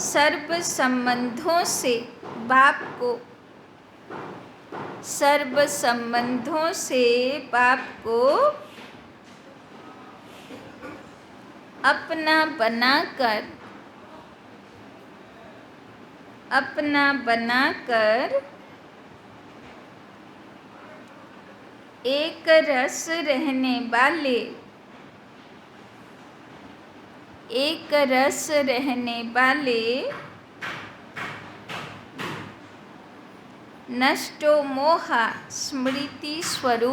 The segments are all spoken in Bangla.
सर्व संबंधों से बाप को अपना बनाकर एक रस रहने वाले नष्टो मोहा स्मृति स्वरूप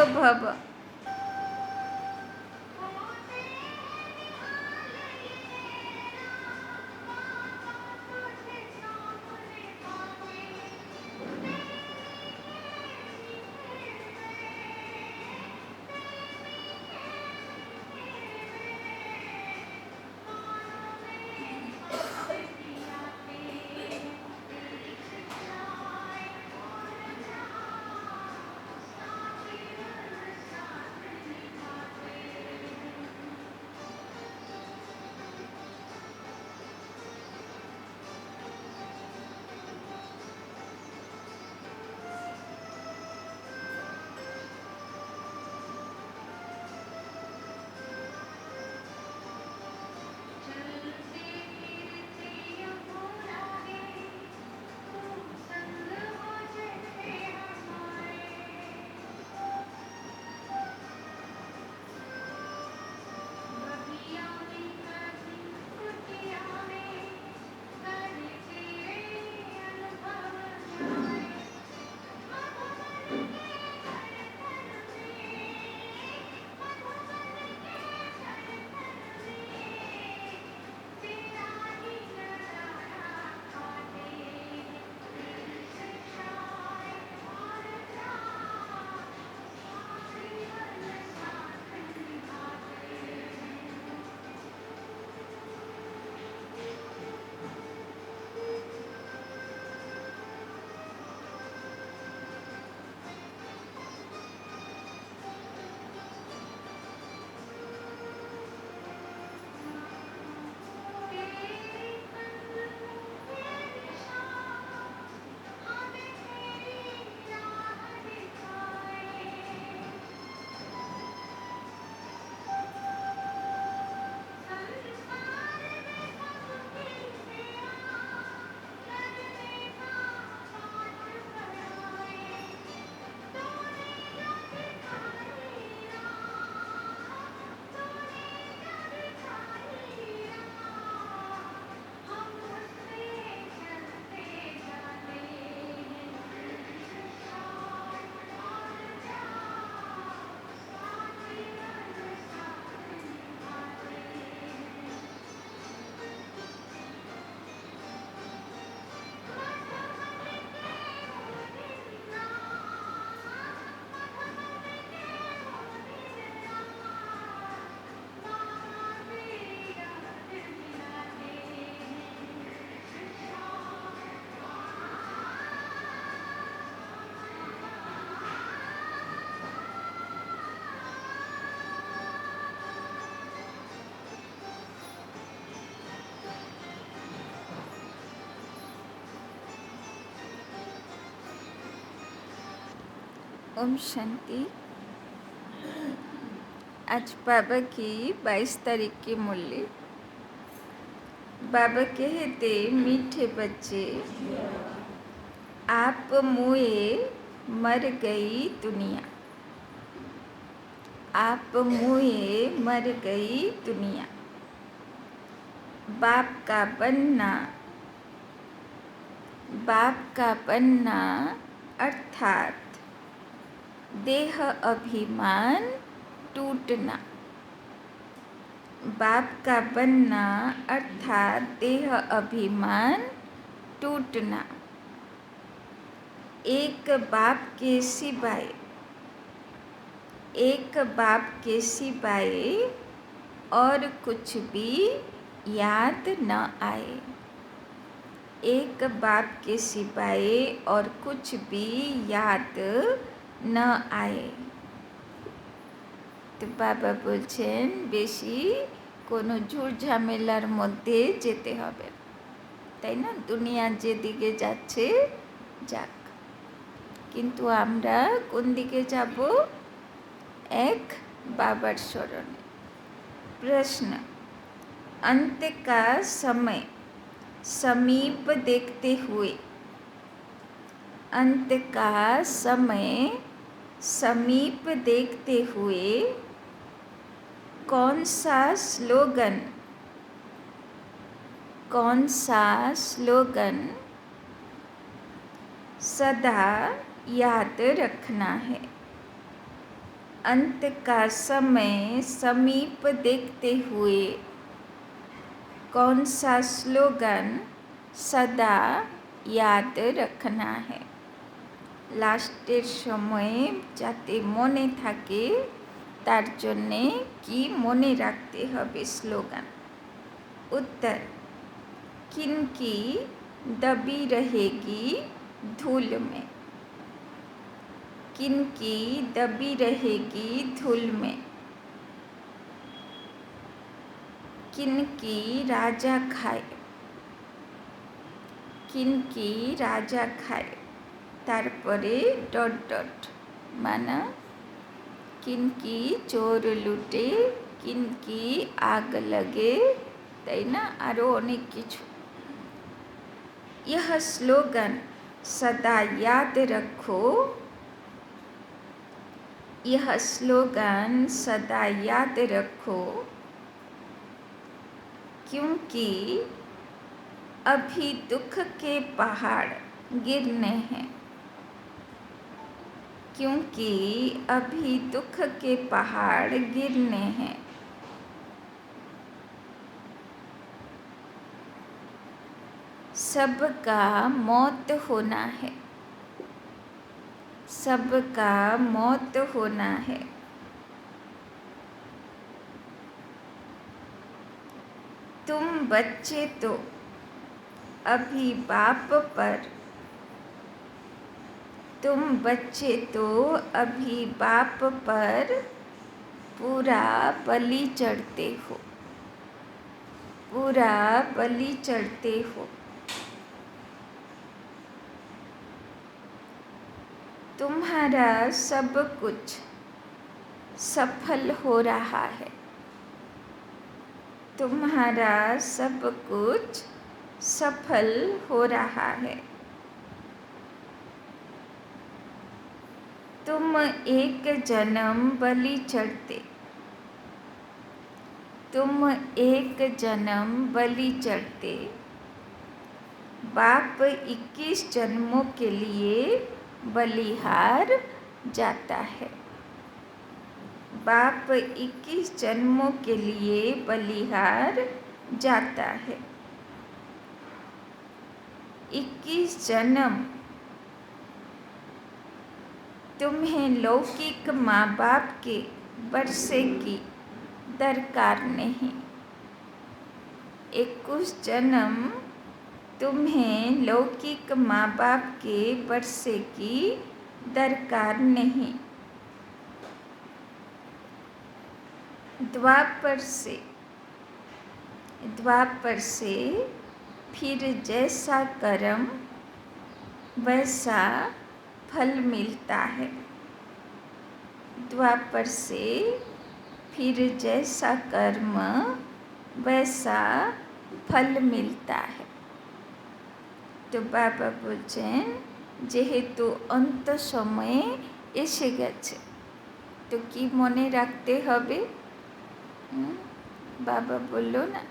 भव। ओम शांति। आज बाबा की 22 तारीख की मुरली। बाबा कहते, मीठे बच्चे, आप मुए मर गई दुनिया, आप मुए मर गई दुनिया। बाप का बनना अर्थात देह अभिमान टूटना। बाप का बनना अर्थात देह अभिमान टूटना। एक बाप के सिवाय और कुछ भी याद न आए। एक बाप के सिवाय और कुछ भी याद न आए। তো বাবা বলছেন বেশি কোনো ঝুট ঝামেলার মধ্যে যেতে হবে না, তাই না? দুনিয়া যেদিকে যাচ্ছে যাক, কিন্তু আমরা কোন দিকে যাব? এক बाबर शरण। प्रश्न, अंत का समय समीप देखते हुए, अंत का समय समीप देखते हुए कौन सा स्लोगन सदा याद रखना है? अंत का समय समीप देखते हुए कौन सा स्लोगन सदा याद रखना है? लास्टेर समय जाते मने थाके तार जन्ने कि मने रखते हबे स्लोगान। उत्तर, किनकी दबी रहेगी धूल में, किनकी दबी रहेगी धूल में, किनकी राजा खाए, किनकी राजा खाए तारपरे डट डट माना किनकी चोर लुटे, किनकी आग लगे, ताई ना आरो अनेक किछु। यह स्लोगन सदा याद रखो, यह स्लोगन सदा याद रखो, क्योंकि अभी दुख के पहाड़ गिरने हैं, क्योंकि अभी दुख के पहाड़ गिरने हैं। सबका मौत होना है, सबका मौत होना है। तुम बच्चे तो अभी बाप पर, तुम बच्चे तो अभी बाप पर पूरा बलि चढ़ते हो, पूरा बलि चढ़ते हो। तुम्हारा सब कुछ सफल हो रहा है, तुम्हारा सब कुछ सफल हो रहा है। तुम एक जन्म बलि चढ़ते, तुम एक जन्म बलि चढ़ते, बाप 21 जन्मों के लिए बलिहार जाता है, बाप 21 जन्मों के लिए बलिहार जाता है। 21 जन्म तुम्हें लौकिक माँ बाप के वर्षे की दरकार नहीं, 21 जन्म तुम्हें लौकिक माँ बाप के वर्षे की दरकार नहीं। द्वापर से फिर जैसा कर्म वैसा फल मिलता है, द्वापर से फिर जैसा कर्म वैसा फल मिलता है। तो बाबा बोलছেন যেহেতু অন্ত সময়ে এসে গেছে তো কি মনে রাখতে হবে? बाबा बोलो ना,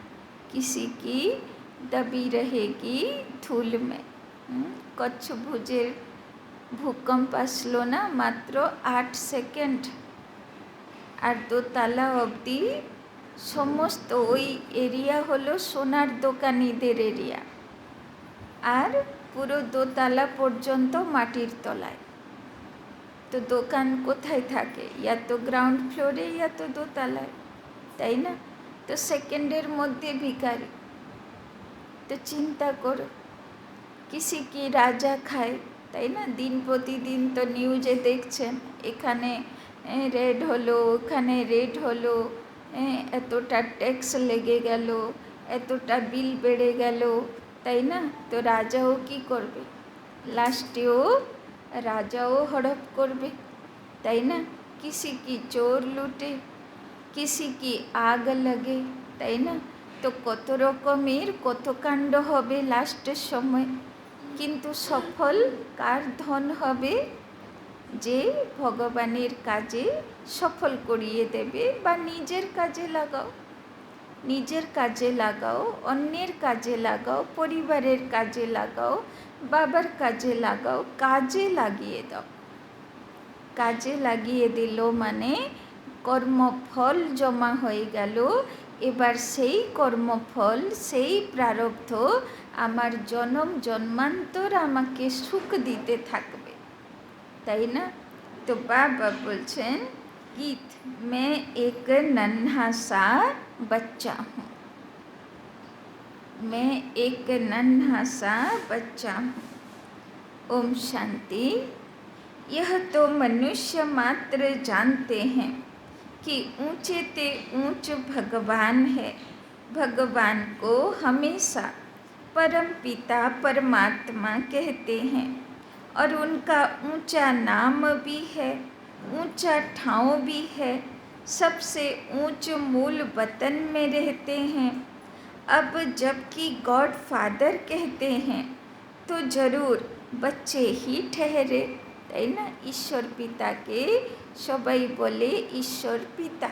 किसी की दबी रहेगी धूल में। कच्छ भुजेर भूकंप आसलो ना मात्र 8 सेकेंड और दोतला अब्दी समस्त ओई एरिया हलो सोनार दोकानीदेर एरिया और पुरो दोतला पर्यन्त माटिर तलाय। तो दोकान कोथाय थाके? या तो ग्राउंड फ्लोरे या तो दोतलाय, ताई ना? तो सेकेंडेर मध्य भिखारी। तो चिंता करो, किसी की राजा खाए, ताई ना? दिन प्रतिदिन तो निউজে দেখছেন এখানে রেড হলো, ওখানে রেড হলো, এতটা ট্যাক্স লেগে গেল, এতটা বিল বেড়ে গেল, তাই না? তো রাজাও কি করবে? লাস্টেও রাজাও হড়প করবে, তাই না? किसी की चोर लूटे, किसी की आग लगे, তাই না? তো কত রকমের কত কাণ্ড হবে লাস্টের সময়, কিন্তু সফল কার ধন হবে? যে ভগবানের কাজে সফল করিয়ে দেবে। বা নিজের কাজে লাগাও, নিজের কাজে লাগাও, অন্যের কাজে লাগাও, পরিবারের কাজে লাগাও, বাবার কাজে লাগাও, কাজে লাগিয়ে দাও। কাজে লাগিয়ে দিল মানে কর্মফল জমা হয়ে গেল। এবার সেই কর্মফল, সেই প্রারব্ধ আমার জন্ম জন্মান্তর আমাকে সুখ দিতে থাকবে, তাই না? তো বাবা বলছেন गीत मैं एक नन्हा सा बच्चा हूँ, मैं एक नन्हा सा बच्चा हूँ। ओम शांति। यह तो मनुष्य मात्र जानते हैं कि ऊंचे ते ऊंच भगवान है। भगवान को हमेशा परम पिता परमात्मा कहते हैं और उनका ऊंचा नाम भी है, ऊंचा ठाव भी है। सबसे ऊंच मूल वतन में रहते हैं। अब जबकि गॉड फादर कहते हैं तो जरूर बच्चे ही ठहरे, তাই না? ঈশ্বর পিতাকে সবাই বলে ঈশ্বর পিতা,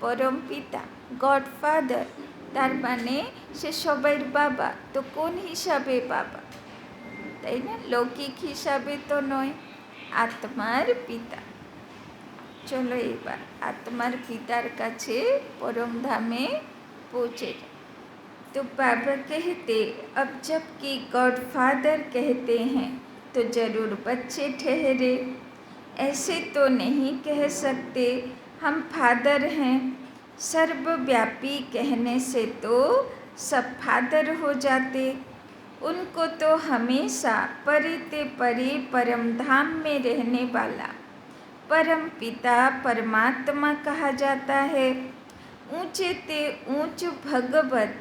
পরম পিতা, গড ফাদার, তার মানে সে সবাইয়ের বাবা। তো কোন হিসাবে বাবা? তাই না? লৌকিক হিসাবে তো নয়, আত্মার পিতা। চলো এবার আত্মার পিতার কাছে পরম ধামে পৌঁছে যায়। तो बाबा कहते अब जबकि गॉड फादर कहते हैं तो ज़रूर बच्चे ठहरे। ऐसे तो नहीं कह सकते हम फादर हैं। सर्वव्यापी कहने से तो सब फादर हो जाते। उनको तो हमेशा परे ते परे परम धाम में रहने वाला परम पिता परमात्मा कहा जाता है। ऊंचे ते ऊंच भगवत,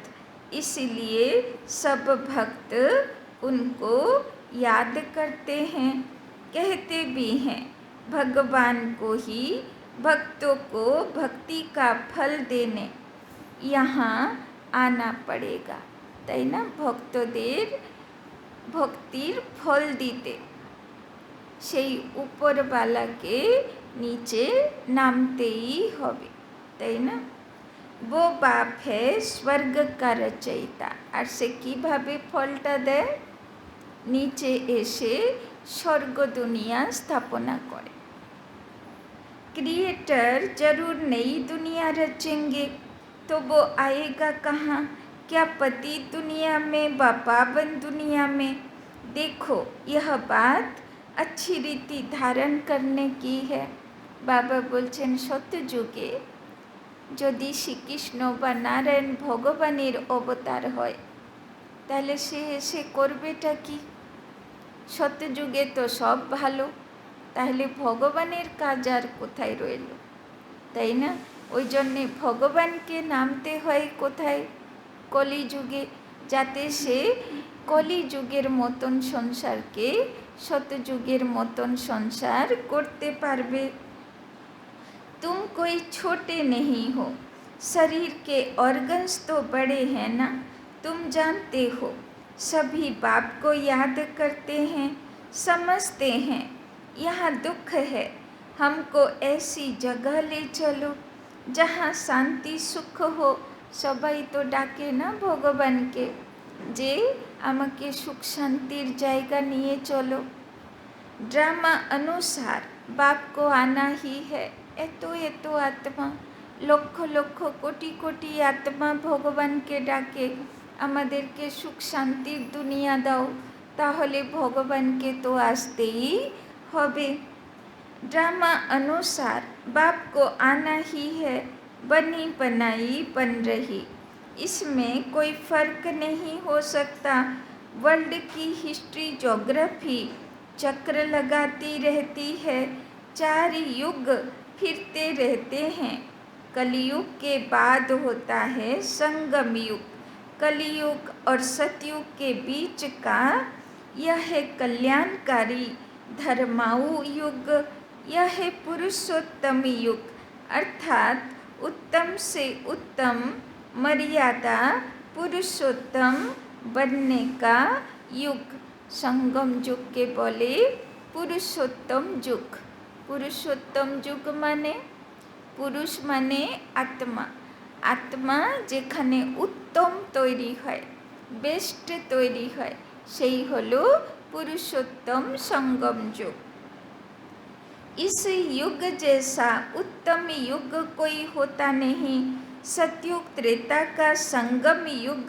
इसलिए सब भक्त उनको याद करते हैं, कहते भी हैं। भगवान को ही भक्तों को भक्ति का फल देने यहाँ आना पड़ेगा, তাই না? ভক্তদের ভক্তির ফল দিতে সেই উপরওয়ালাকে নিচে নামতেই হবে, তাই না? वो बाप है स्वर्ग का रचयिता। আর সে কীভাবে ফলটা দেয়? নিচে এসে স্বর্গ দুনিয়া স্থাপনা করে। क्रिएटर जरूर नई दुनिया रचेंगे तो वो आएगा कहाँ? क्या पति दुनिया में व पावन दुनिया में? देखो यह बात अच्छी रीति धारण करने की है। बाबा বলছেন সত্যযুগে যদি শ্রীকৃষ্ণ বা নারায়ণ ভগবানের অবতার হয় তাহলে সে এসে করবেটা কি? সত্যযুগে তো সব ভালো, তাহলে ভগবানের কাজ আর কোথায় রইল, তাই না? ওই জন্যে ভগবানকে নামতে হয় কোথায়? কলিযুগে, যাতে সে কলিযুগের মতন সংসারকে সত্যযুগের মতন সংসার করতে পারবে। तुम कोई छोटे नहीं हो, शरीर के ऑर्गन्स तो बड़े हैं ना, तुम जानते हो। सभी बाप को याद करते हैं, समझते हैं यहाँ दुख है, हमको ऐसी जगह ले चलो जहाँ शांति सुख हो। সবাই তো ডাকে না ভগবানকে যে আমাকে সুখ শান্তির জায়গা নিয়ে চলো। ड्रामा अनुसार बाप को आना ही है। এত এত আত্মা, লক্ষ লক্ষ কোটি কোটি আত্মা ভগবানকে ডাকে আমাদেরকে সুখ শান্তির দুনিয়া দাও, তাহলে ভগবানকে তো আসতেই হবে। ड्रामा अनुसार बाप को आना ही है, बनी बनाई बन रही, इसमें कोई फ़र्क नहीं हो सकता। वर्ल्ड की हिस्ट्री ज्योग्राफी चक्र लगाती रहती है, 4 युग फिरते रहते हैं। कलयुग के बाद होता है संगम युग। कलयुग और सतयुग के बीच का यह है कल्याणकारी धर्माऊ युग। यह है पुरुषोत्तम युग, अर्थात उत्तम से उत्तम मर्यादा पुरुषोत्तम बनने का युग। संगम युग के बोले पुरुषोत्तम युग। पुरुषोत्तम युग माने पुरुष माने आत्मा। आत्मा जेखाने उत्तम तैरी है, बेस्ट तैरी है, सेई हलो पुरुषोत्तम संगम युग। इस युग जैसा उत्तम युग कोई होता नहीं। सतयुग त्रेता का संगम युग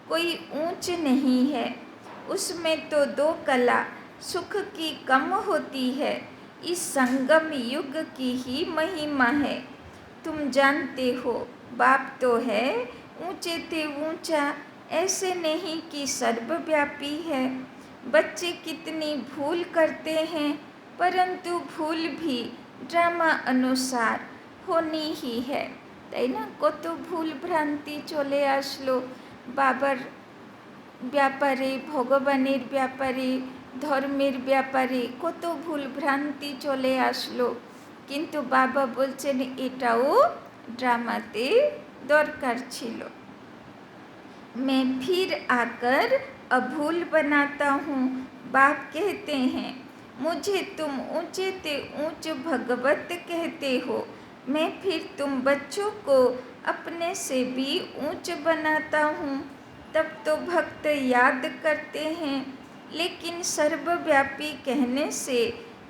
कोई ऊंच नहीं है। उसमें तो दो कला सुख की कम होती है। इस संगम युग की ही महिमा है। तुम जानते हो, बाप तो है ऊंचे ते ऊंचा, ऐसे नहीं कि सर्वव्यापी है। बच्चे कितनी भूल करते हैं, परंतु भूल भी ड्रामा अनुसार होनी ही है, তাই না? কত ভুল ভ্রান্তি চলে আসলো বাবার ব্যাপারে, ভগবানের ব্যাপারে, ধর্মের ব্যাপারে কত ভুল ভ্রান্তি চলে আসলো, কিন্তু বাবা বলছেন এটাও ড্রামাতে দরকার ছিল। मैं फिर आकर अभूल बनाता हूँ। बाप कहते हैं, मुझे तुम ऊंचे ते ऊंच भगवत कहते हो। मैं फिर तुम बच्चों को अपने से भी ऊंच बनाता हूँ। तब तो भक्त याद करते हैं, लेकिन सर्वव्यापी कहने से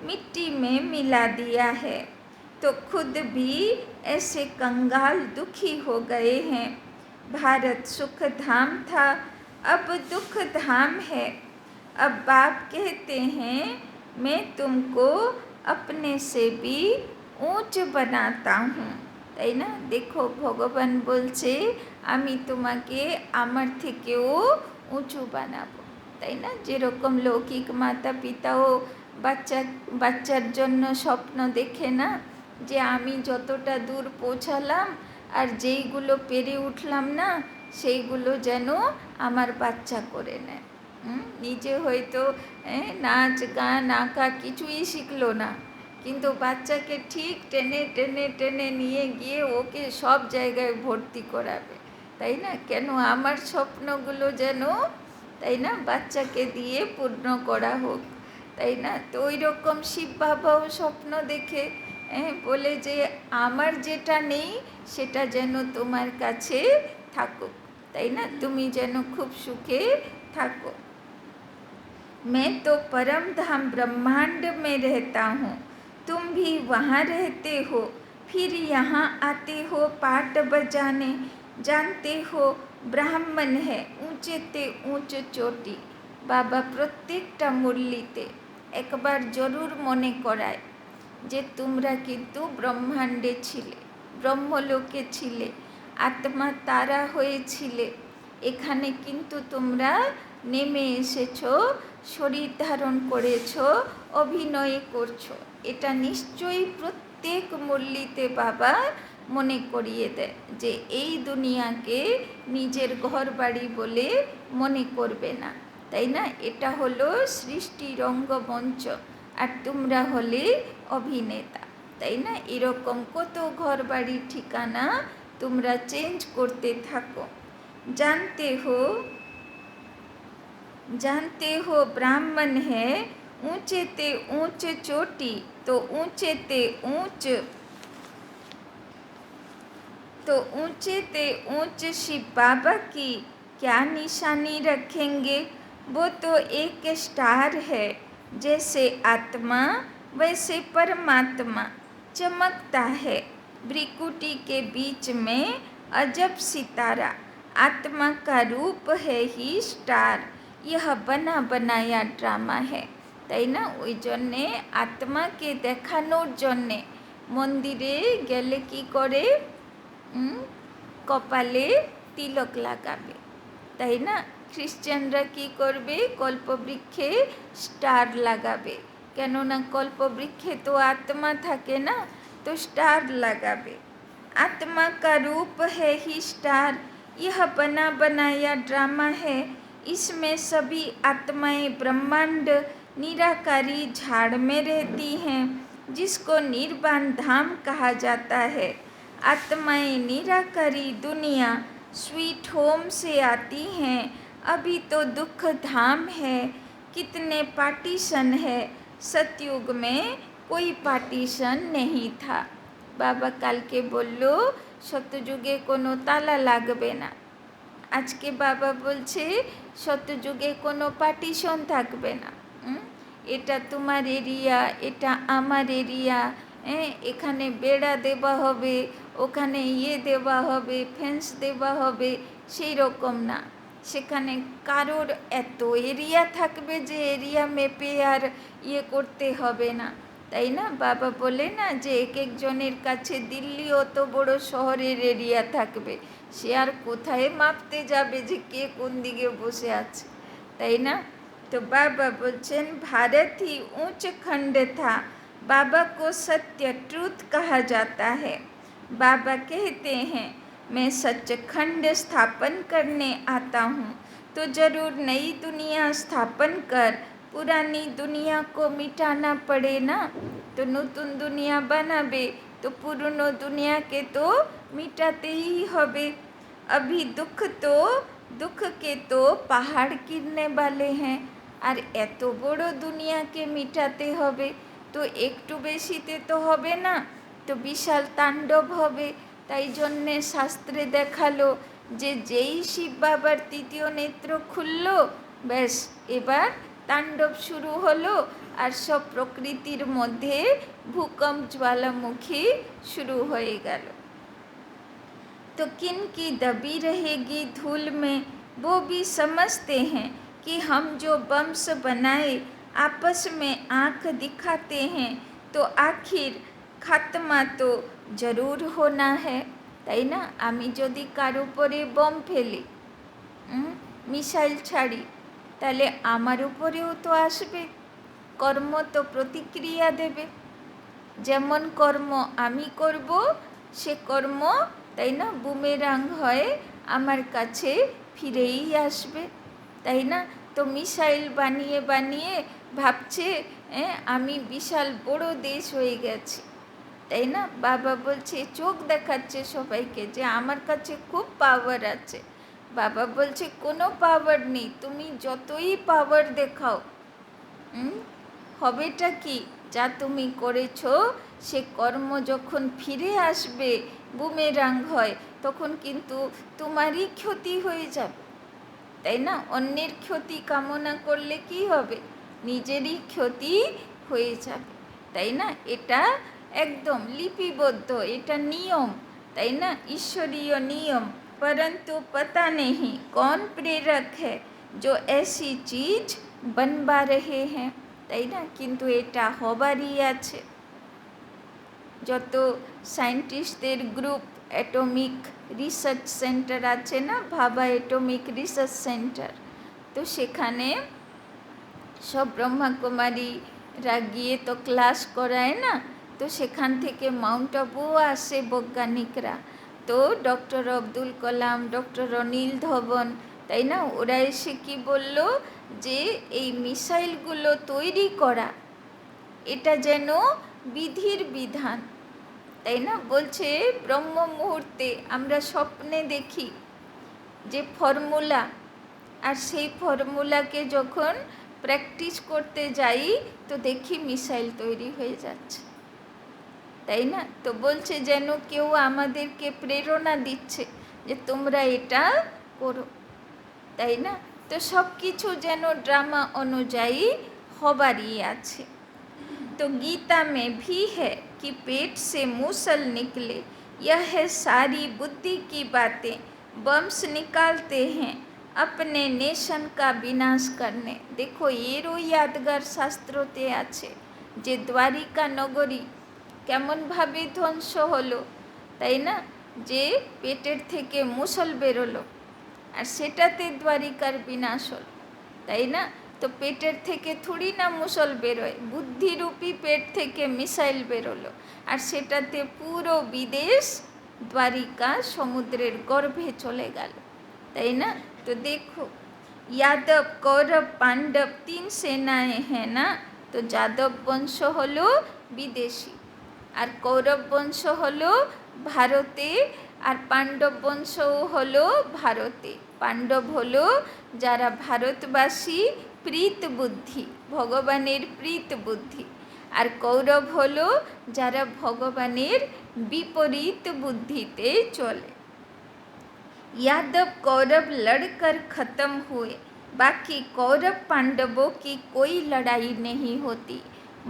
मिट्टी में मिला दिया है, तो खुद भी ऐसे कंगाल दुखी हो गए हैं। भारत सुख धाम था, अब दुख धाम है। अब बाप कहते हैं, मैं तुमको अपने से भी ऊंच बनाता हूँ। তাই না? দেখো ভগবান বলছে আমি তোমাকে আমার থেকেও উঁচু বানাবো, তাই না? যেরকম লৌকিক মাতা পিতাও বাচ্চার জন্য স্বপ্ন দেখে না, যে আমি যতটা দূর পৌঁছালাম আর যেইগুলো পেরে উঠলাম না সেইগুলো যেন আমার বাচ্চা করে নেয়। নিজে হয়তো নাচ গান আঁকা কিছুই শিখলো না, কিন্তু বাচ্চাকে ঠিক টেনে টেনে টেনে নিয়ে গিয়ে ওকে সব জায়গায় ভর্তি করাবে, তাই না? কেন? আমার স্বপ্নগুলো যেন, তাই না, বাচ্চাকে দিয়ে পূর্ণ করা হোক, তাই না? তো ওই রকম শিব বাবাও স্বপ্ন দেখে বলে যে আমার যেটা নেই সেটা যেন তোমার কাছে থাকুক, তাই না? তুমি যেন খুব সুখে থাকো। मैं तो परम धाम ब्रह्मांड में रहता हूँ, तुम भी वहाँ रहते हो, फिर यहाँ आते हो पाट बजाने। जानते हो ब्राह्मण है ऊंचे ते ऊंच चोटी। बाबा प्रत्येकटा मुरलीते একবার জরুর মনে করায় যে তোমরা কিন্তু ব্রহ্মাণ্ডে ছিলে, ব্রহ্মলোকে ছিলে, আত্মা তারা হয়েছিলে। এখানে কিন্তু তোমরা নেমে এসেছো, শরীর ধারণ করেছো, অভিনয় করছো। এটা নিশ্চয়ই প্রত্যেক মুরলিতে বাবা মনে করিয়ে দেয় যে এই দুনিয়াকে নিজের ঘর বাড়ি বলে মনে করবে না, তাই না? এটা হলো সৃষ্টি রঙ্গমঞ্চ, আর তোমরা হলে অভিনেতা, তাই না? এরকম কত ঘর বাড়ির ঠিকানা তোমরা চেঞ্জ করতে থাকো। जानते हो ब्राह्मण है ऊंचे ते ऊंच चोटी, तो ऊंचे ते ऊंच शिव बाबा की क्या निशानी रखेंगे? वो तो एक स्टार है, जैसे आत्मा वैसे परमात्मा चमकता है। भ्रिकुटी के बीच में अजब सितारा, आत्मा का रूप है ही स्टार। यह बना बनाया ड्रामा है, তাই না? ওই জন্যে আত্মাকে দেখানোর জন্যে মন্দিরে গেলে কি করে? কপালে তিলক লাগাবে, তাই না? খ্রিশ্চানরা কি করবে? কল্পবৃক্ষে স্টার লাগাবে, কেননা কল্পবৃক্ষে তো আত্মা থাকে না। তো तो स्टार लगावे। आत्मा का रूप है ही स्टार, यह बना बनाया ड्रामा है। इसमें सभी आत्माएं ब्रह्मांड निराकारी झाड़ में रहती हैं, जिसको निर्वाण धाम कहा जाता है। आत्माएं निराकारी दुनिया स्वीट होम से आती हैं। अभी तो दुख धाम है, कितने पार्टीशन है। सतयुग में कोई पार्टीशन नहीं था। बाबा कालके बोललो सतयुगे कोनो ताला लागबे ना। আজকে বাবা বলছে শতযুগে কোনো পার্টিশন থাকবে না। এটা তোমার এরিয়া, এটা আমার এরিয়া, এখানে বেড়া দেওয়া হবে, ওখানে দেওয়া হবে, ফেন্স দেওয়া হবে, সেই রকম না। সেখানে কারোর এত এরিয়া থাকবে যে এরিয়া মেপে আর করতে হবে না, তাই না? বাবা বলে না যে এক একজনের কাছে দিল্লি অত বড় শহরের এরিয়া থাকবে, সে আর কোথায় মাপতে যাবে যে কে কোন দিকে বসে আছে, তাই না? तो बाबा बोलছেন भारत ही ऊंच खंड था। बाबा को सत्य ट्रूथ कहा जाता है। बाबा कहते हैं मैं सचखंड स्थापन करने आता हूँ, तो ज़रूर नई दुनिया स्थापन कर पुरानी दुनिया को मिटाना पड़े ना। तो नतून दुनिया बनाबे तो पुरानो दुनिया के तो मिटाते ही होबे। अभी दुख के तो पहाड़ गिरने वाले हैं, আর এত বড় দুনিয়াকে মিটাতে হবে তো একটু বেশিতে তো হবে না, তো বিশাল তাণ্ডব হবে। তাই জন্যে শাস্ত্রে দেখালো যে যেই শিব বাবার তৃতীয় নেত্র খুলল, ব্যাস এবার তাণ্ডব শুরু হলো, আর সব প্রকৃতির মধ্যে ভূকম্প জ্বালামুখী শুরু হয়ে গেল। तो किन की दबी रहेगी धूल में, वो भी समझते हैं कि हम जो बम्स बनाए आपस में आँख दिखाते हैं, तो आखिर खात्मा तो जरूर होना है, তাই না? আমি যদি কার উপরে বম ফেলি, মিসাইল ছাড়ি, তাহলে আমার উপরেও তো আসবে। কর্ম তো প্রতিক্রিয়া দেবে। যেমন কর্ম আমি করব, সে কর্ম, তাই না, বুমেরাং হয়ে আমার কাছে ফিরেই আসবে, তাই না? তো মিসাইল বানিয়ে বানিয়ে ভাবছে আমি বিশাল বড় দেশ হয়ে গেছি, তাই না? বাবা বলছে, চোখ দেখাচ্ছে সবাইকে যে আমার কাছে খুব পাওয়ার আছে। বাবা বলছে কোনো পাওয়ার নেই, তুমি যতই পাওয়ার দেখাও হবেটা কি? যা তুমি করেছো সে কর্ম যখন ফিরে আসবে বুমেরাং হয়, তখন কিন্তু তোমারই ক্ষতি হয়ে যাবে, তাই না? অন্যের ক্ষতি কামনা করলে কি হবে? নিজেরই ক্ষতি হয়ে যাবে, তাই না? এটা একদম লিপিবদ্ধ, এটা নিয়ম, তাই না? ঈশ্বরীয় নিয়ম। परंतु पता नहीं कौन प्रेरक है जो ऐसी चीज बनवा रहे हैं, তাই না? কিন্তু এটা হবারই আছে। যত সায়েন্টিস্টদের গ্রুপ, অ্যাটমিক রিসার্চ সেন্টার আছে না, ভাবা অ্যাটমিক রিসার্চ সেন্টার, তো সেখানে সব ব্রহ্মাকুমারীরা গিয়ে তো ক্লাস করায় না, তো সেখান থেকে মাউন্ট আবুও আসে বৈজ্ঞানিকরা। তো ডক্টর আব্দুল কালাম, ডক্টর অনিল ধবন, তাই না, ওরা এসে কি বলল যে এই মিসাইলগুলো তৈরি করা এটা যেন বিধির বিধান, তাই না? বলছে ব্রহ্ম মুহূর্তে আমরা স্বপ্নে দেখি যে ফর্মুলা, আর সেই ফর্মুলাকে যখন প্র্যাকটিস করতে যাই তো দেখি মিসাইল তৈরি হয়ে যাচ্ছে, তাই না? তো বলছে যেন কেউ আমাদেরকে প্রেরণা দিচ্ছে যে তোমরা এটা করো, তাই না? তো সব কিছু যেন ড্রামা অনুযায়ী হবারই আছে। तो गीता में भी है कि पेट से मूसल निकले, यह है सारी बुद्धि की बातें। बम्स निकालते हैं अपने नेशन का विनाश करने। देखो एरो यादगार शास्त्रोते আছে যে দ্বারিকা নগরী কেমনভাবে ধ্বংস হলো, তাই না? যে পেটের থেকে মুসল বেরোলো আর সেটাতে দ্বারিকার বিনাশ হলো, তাই না? তো পেটের থেকে থুড়ি না মুসল বেরোয়, বুদ্ধিরূপী পেট থেকে মিসাইল বেরোলো, আর সেটাতে পুরো বিদেশ দ্বারিকা সমুদ্রের গর্ভে চলে গেল, তাই না? তো দেখো, यादव कौरव पांडव 3 सेनाएं हैं ना, तो যাদব বংশ হলো বিদেশি, আর কৌরব বংশ হলো ভারতে, আর পাণ্ডব বংশও হলো ভারতে। পাণ্ডব হলো যারা ভারতবাসী প্রীত বুদ্ধি, ভগবানের প্রীত বুদ্ধি, আর কৌরব হলো যারা ভগবানের বিপরীত বুদ্ধিতে চলে। यादव कौरव लड़कर ख़त्म हुए, बाकी कौरव पांडवों की कोई लड़ाई नहीं होती।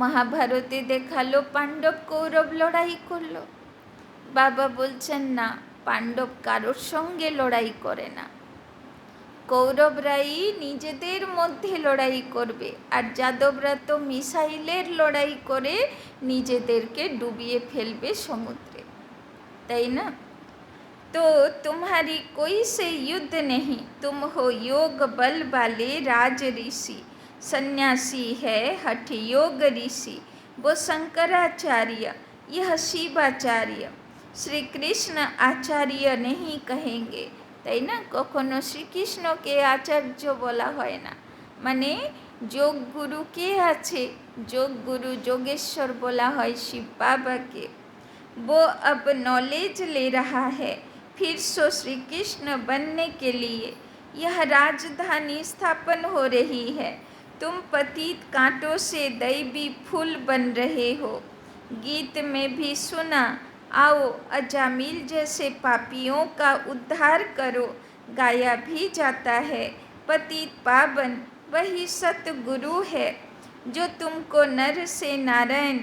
মহাভারতে দেখালো পাণ্ডব কৌরব লড়াই করলো। বাবা বলছেন না, পাণ্ডব কারোর সঙ্গে লড়াই করে না, কৌরবরাই নিজেদের মধ্যে লড়াই করবে, আর যাদবরা তো মিসাইলের লড়াই করে নিজেদেরকে ডুবিয়ে ফেলবে সমুদ্রে, তাই না? तो तुम्हारी कोई से युद्ध नहीं, तुम हो योग बल वाले राज ऋषि, सन्यासी है हठ योग ऋषि, वो शंकराचार्य, यह शिवाचार्य, श्री कृष्ण आचार्य नहीं कहेंगे, তাই না? কখনো শ্রীকৃষ্ণকে আচার্য বলা হয় না, মানে যোগ গুরু কে আছে, যোগ গুরু যোগেশ্বর বলা হয় শিব বাবাকে। वो अब नॉलेज ले रहा है फिर सो श्री कृष्ण बनने के लिए, यह राजधानी स्थापन हो रही है, तुम पतित कांटों से दैवी फूल बन रहे हो। गीत में भी सुना, आओ अजामिल जैसे पापियों का उद्धार करो, गाया भी जाता है। पतित पावन वही सतगुरु है, जो तुमको नर से नारायण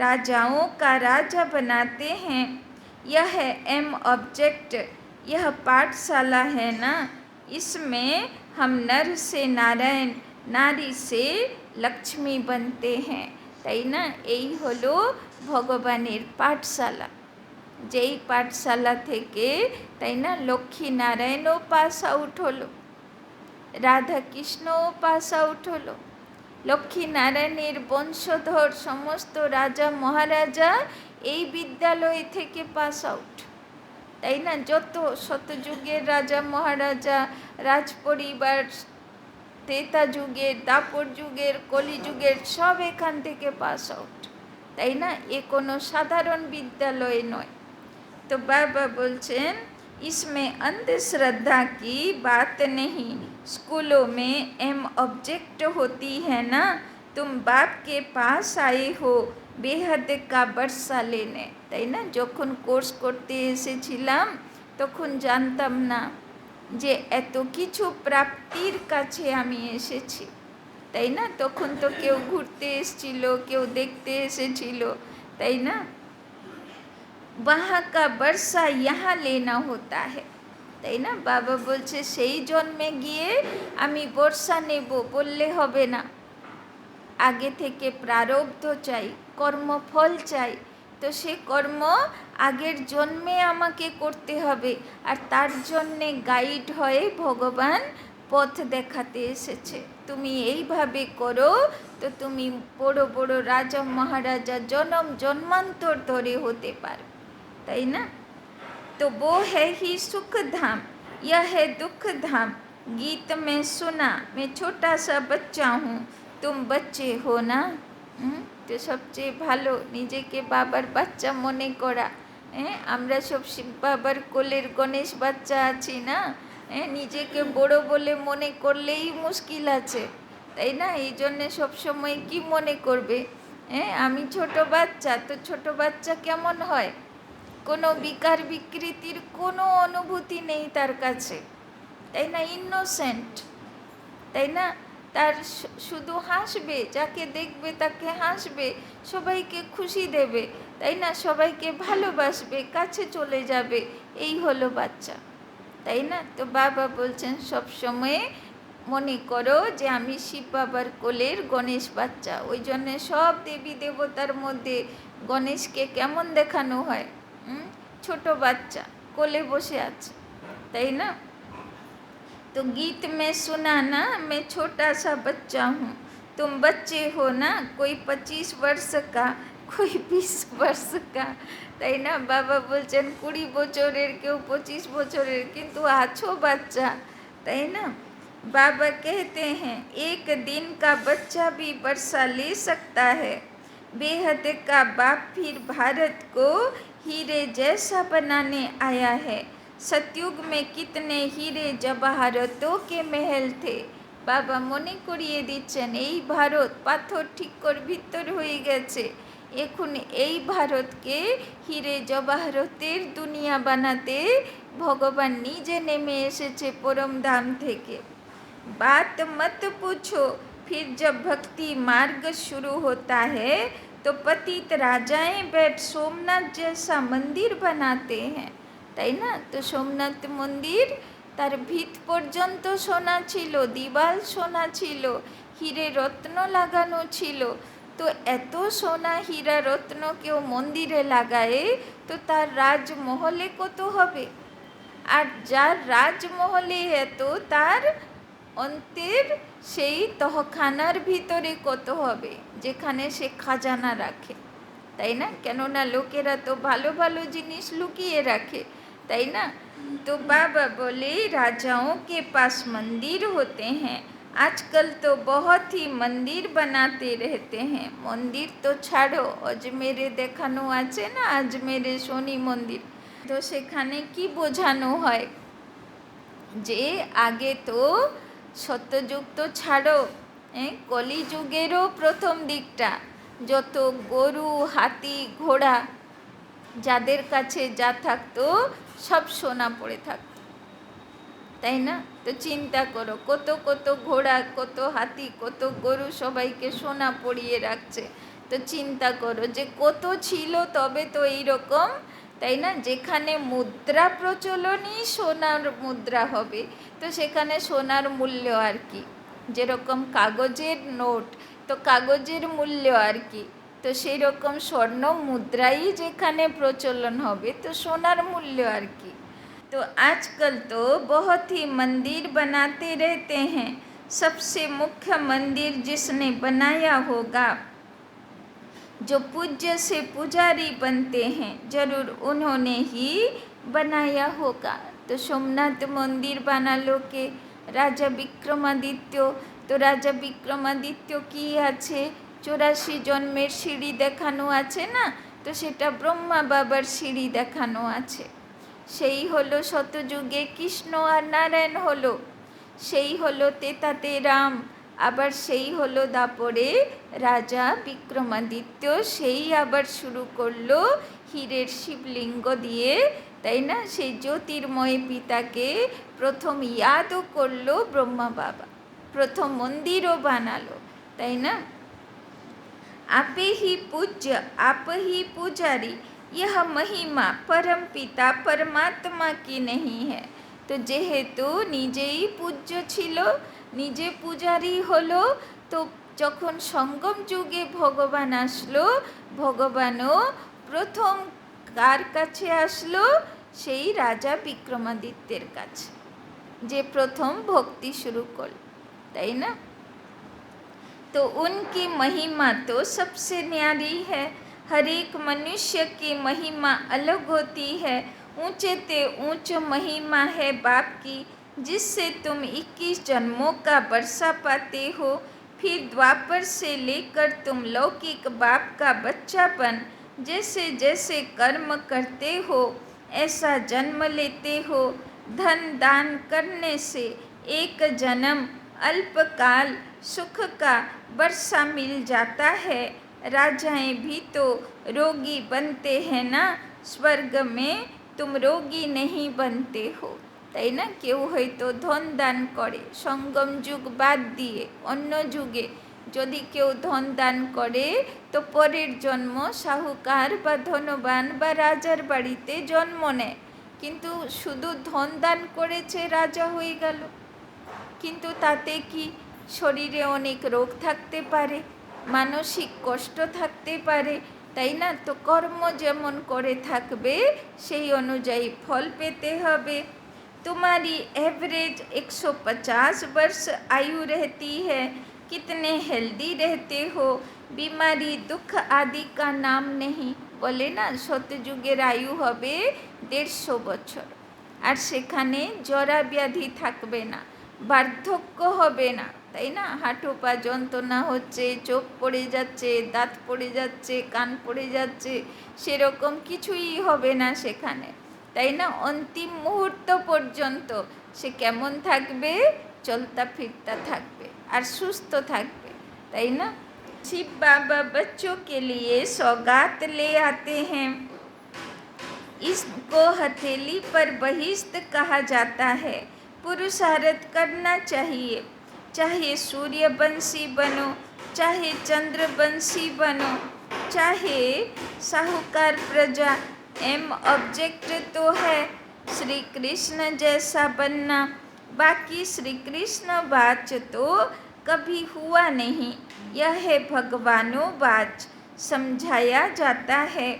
राजाओं का राजा बनाते हैं। यह है एम ऑब्जेक्ट, यह पाठशाला है ना, इसमें हम नर से नारायण, नारी से लक्ष्मी बनते हैं, তাই না? এই হলো ভগবানের পাঠশালা, যেই পাঠশালা থেকে, তাই না, লক্ষ্মী নারায়ণও পাস আউট হলো, রাধা কৃষ্ণও পাস আউট হলো, লক্ষ্মী নারায়ণের বংশধর সমস্ত রাজা মহারাজা এই বিদ্যালয় থেকে পাস আউট, তাই না? যত শতযুগের রাজা মহারাজা, রাজ পরিবার, ত্রেতা যুগের, দাপর যুগের, কলিযুগের, সব এখান থেকে পাস আউট, তাই না? এ কোনো সাধারণ বিদ্যালয় নয়। তো বাবা বলছেন, इसमें अंधश्रद्धा की बात नहीं, स्कूलों में एम ऑब्जेक्ट होती है ना, तुम बाप के पास आए हो বেহাদ কা বর্ষা লেনে, তাই না? যখন কোর্স করতে এসেছিলাম তখন জানতাম না যে এত কিছু প্রাপ্তির কাছে আমি এসেছি, তাই না? তখন তো কেউ ঘুরতে এসেছিল, কেউ দেখতে এসেছিল, তাই না? वहाँ का वर्षा यहाँ लेना होता है, তাই না? বাবা বলছে সেই জন্মে গিয়ে আমি বর্ষা নেব বললে হবে না, আগে থেকে প্রারব্ধ চাই, কর্মফল চাই, তো সে কর্ম আগের জন্মে আমাকে করতে হবে, আর তার জন্যে গাইড হয়ে ভগবান পথ দেখাতে এসেছে। তুমি এইভাবে করো তো তুমি বড় বড় রাজা মহারাজা জন্ম জন্মান্তর ধরে হতে পারো, তাই না? तो वो है ही सुख धाम, यह है दुख धाम। गीत में सुना, मैं छोटा सा बच्चा हूँ, तुम बच्चे हो ना। তো সবচেয়ে ভালো নিজেকে বাবার বাচ্চা মনে করা। আমরা সব শিব বাবার কোলের গণেশ বাচ্চা আছি না, নিজেকে বড় বলে মনে করলেই মুশকিল আছে, তাই না? এই জন্যে সবসময় কি মনে করবে, আমি ছোট বাচ্চা। তো ছোট বাচ্চা কেমন হয়? কোনো বিকার বিকৃতির কোনো অনুভূতি নেই তার কাছে, তাই না? ইনোসেন্ট, তাই না? তার শুধু হাসবে, যাকে দেখবে তাকে হাসবে, সবাইকে খুশি দেবে, তাই না? সবাইকে ভালোবাসবে, কাছে চলে যাবে, এই হলো বাচ্চা, তাই না? তো বাবা বলছেন সব সময় মনে করো যে আমি শিব বাবার কোলের গণেশ বাচ্চা। ওই জন্যে সব দেবী দেবতার মধ্যে গণেশকে কেমন দেখানো হয়? ছোট বাচ্চা কোলে বসে আছে, তাই না? तो गीत में सुना ना, मैं छोटा सा बच्चा हूँ, तुम बच्चे हो ना, कोई 25 वर्ष का, कोई 20 वर्ष का, তাই না? বাবা বলছেন 20 বছরের, কেউ 25 বছরের, কিন্তু আছো বাচ্চা, তাই না? बाबा कहते हैं एक दिन का बच्चा भी वर्षा ले सकता है, बेहद का बाप फिर भारत को हीरे जैसा बनाने आया है। सतयुग में कितने हीरे जवाहरतों के महल थे। বাবা মনে করিয়ে দিচ্ছেন এই ভারত পাথর ঠিকর ভিতর হয়ে গেছে, এখন এই ভারতকে হিরে জবাহরতের দুনিয়া বানাতে ভগবান নিজে নেমে এসেছে পরম ধাম থেকে। बात मत पूछो, फिर जब भक्ति मार्ग शुरू होता है तो पतित राजाएं बैठ सोमनाथ जैसा मंदिर बनाते हैं, তাই না? তো সোমনাথ মন্দির তার ভিত পর্যন্ত সোনা ছিল, দিবাল সোনা ছিল, হিরে রত্ন লাগানো ছিল। তো এত সোনা হীরা রত্ন কেউ মন্দিরে লাগায় তো তার রাজমহলে কত হবে? আর যার রাজমহলে এত, তার অন্তের সেই তহখানার ভিতরে কত হবে, যেখানে সে খাজানা রাখে, তাই না? কেননা লোকেরা তো ভালো ভালো জিনিস লুকিয়ে রাখে, তাই না? तो बाबा बोले राजाओं के पास मंदिर होते हैं, आजकल तो बहुत ही मंदिर बनाते रहते हैं। मंदिर तो ছাড়ো, अजमेरे দেখানো আছে না, আজমেরে শনি মন্দির, তো সেখানে কি বোঝানো হয় যে আগে তো সত্যযুগ তো ছাড়ো, কলিযুগেরও প্রথম দিকটা যত গরু হাতি ঘোড়া যাদের কাছে যা থাকতো সব সোনা পড়ে থাকতো, তাই না? তো চিন্তা করো, কত কত ঘোড়া, কত হাতি, কত গরু সবাইকে সোনা পরিয়ে রাখছে। তো চিন্তা করো যে কত ছিল, তবে তো এইরকম, তাই না? যেখানে মুদ্রা প্রচলনই সোনার মুদ্রা হবে, তো সেখানে সোনার মূল্য আর কি, যেরকম কাগজের নোট, তো কাগজের মূল্য আর কি, তো সেই রকম স্বর্ণ মুদ্রাই যেখানে প্রচলন হবে, তো সোনার মূল্য আর কি। तो आजकल तो बहुत ही मंदिर बनाते रहते हैं, सबसे मुख्य मंदिर जिसने बनाया होगा, जो पूज्य से पुजारी बनते हैं, जरूर उन्होंने ही बनाया होगा। तो सोमनाथ मंदिर বানালো কে? রাজা বিক্রমাদিত্য। তো রাজা বিক্রমাদিত্য কি আছে? 84 জন্মের সিঁড়ি দেখানো আছে না, তো সেটা ব্রহ্মা বাবার সিঁড়ি দেখানো আছে। সেই হলো শতযুগে কৃষ্ণ আর নারায়ণ হলো, সেই হলো তেতাতে রাম, আবার সেই হলো দাপরে রাজা বিক্রমাদিত্য, সেই আবার শুরু করলো হীরের শিবলিঙ্গ দিয়ে, তাই না? সেই জ্যোতির্ময় পিতাকে প্রথম ইয়াদও করলো ব্রহ্মা বাবা, প্রথম মন্দিরও বানালো, তাই না? आपे ही पूज्य आप ही पुजारी, यह महिमा परम पिता परमात्मा की नहीं है। তো যেহেতু নিজেই পূজ্য ছিল, নিজে পূজারি হলো, তো যখন সঙ্গম যুগে ভগবান আসলো, ভগবানও প্রথম কার কাছে আসলো? সেই রাজা বিক্রমাদিত্যের কাছে, যে প্রথম ভক্তি শুরু করল, তাই না? तो उनकी महिमा तो सबसे न्यारी है, हर एक मनुष्य की महिमा अलग होती है। ऊंचे ते ऊंच महिमा है बाप की, जिससे तुम 21 जन्मों का वर्षा पाते हो। फिर द्वापर से लेकर तुम लौकिक बाप का बच्चापन जैसे जैसे कर्म करते हो ऐसा जन्म लेते हो। धन दान करने से एक जन्म अल्पकाल सुख का वर्षा मिल जाता है। राजाएं भी तो रोगी बनते हैं ना, स्वर्ग में तुम रोगी नहीं बनते हो, তাই না? কেউ হয়তো ধন দান করে, সঙ্গম যুগ বাদ দিয়ে অন্য যুগে যদি কেউ ধন দান করে, তো পরের জন্ম সাহুকার বা ধনবান বা রাজার বাড়িতে জন্ম নেয়, কিন্তু শুধু ধন দান করেছে রাজা হয়ে গেল, কিন্তু তাতে কি শরীরে অনেক রোগ থাকতে পারে, মানসিক কষ্ট থাকতে পারে, তাই না? তো কর্ম যেমন করে থাকবে সেই অনুযায়ী ফল পেতে হবে। तुम्हारी एवरेज 150 वर्ष आयु रहती है, कितने हेल्दी रहते हो, बीमारी दुख आदि का नाम नहीं। बोले ना सत्यजुगेर आयु হবে 150 বছর, আর সেখানে জরা ব্যাধি থাকবে না, বার্ধক্য হবে না, তাই না? হাঁটু পা যন্ত্রণা হচ্ছে, চোখ পড়ে যাচ্ছে, দাঁত পড়ে যাচ্ছে, কান পড়ে যাচ্ছে, সেরকম কিছুই হবে না সেখানে, তাই না? অন্তিম মুহূর্ত পর্যন্ত সে কেমন থাকবে? চলতা ফিরতা থাকবে আর সুস্থ থাকবে, তাই না? शिव बाबा बच्चों के लिए सौगात ले आते हैं। इसको हथेली पर बहिष्त कहा जाता है। पुरुषार्थ करना चाहिए, चाहे सूर्यवंशी बनो, चाहे चंद्रवंशी बनो, चाहे साहूकार प्रजा, एम ऑब्जेक्ट तो है श्री कृष्ण जैसा बनना। बाकी श्री कृष्ण बाच तो कभी हुआ नहीं, यह है भगवानो बाच समझाया जाता है।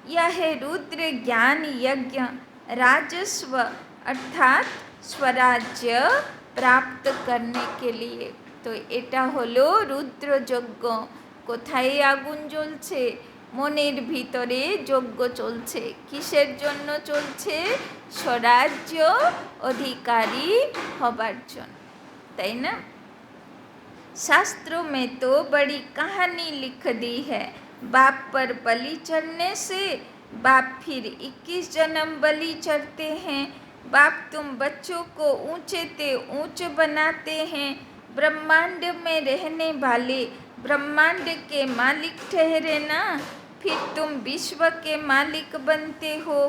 यह है रुद्र ज्ञान यज्ञ राजस्व अर्थात स्वराज्य प्राप्त करने के लिए। तो এটা হলো রুদ্রযজ্ঞ। কোথায় আগুন জ্বলছে? মনের ভিতরে যজ্ঞ চলছে। কিসের জন্য চলছে? স্বরাজ্য অধিকারী হবার জন্য, তাই না? शास्त्रों में तो बड़ी कहानी लिख दी है। बाप पर बलि चढ़ने से बाप फिर 21 जन्म बलि चढ़ते हैं। बाप तुम बच्चों को ऊंचे ते ऊंच बनाते हैं। ब्रह्मांड में रहने वाले ब्रह्मांड के मालिक ठहरे ना, फिर तुम विश्व के मालिक बनते हो।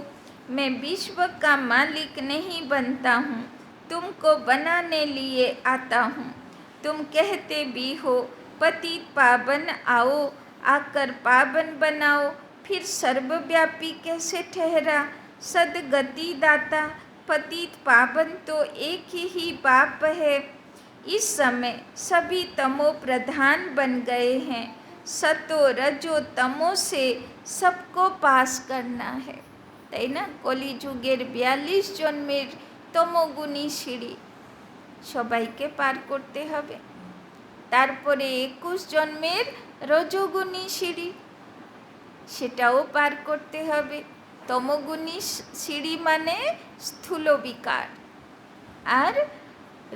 मैं विश्व का मालिक नहीं बनता हूँ, तुमको बनाने लिए आता हूँ। तुम कहते भी हो पतित पावन आओ, आकर पावन बनाओ, फिर सर्वव्यापी कैसे ठहरा? सदगति दाता पतित पावन तो एक ही बाप है। इस समय सभी तमो प्रधान बन गए हैं। सतो रजो तमो से सबको पास करना है, তাই না? কলিযুগের 42 জন্মের তমোগুণী সিঁড়ি সবাইকে পার করতে হবে। তারপরে 21 জন্মের রজোগুণী সিঁড়ি, সেটাও পার করতে হবে। তমোগুণী সিঁড়ি মানে স্থূল বিকার, আর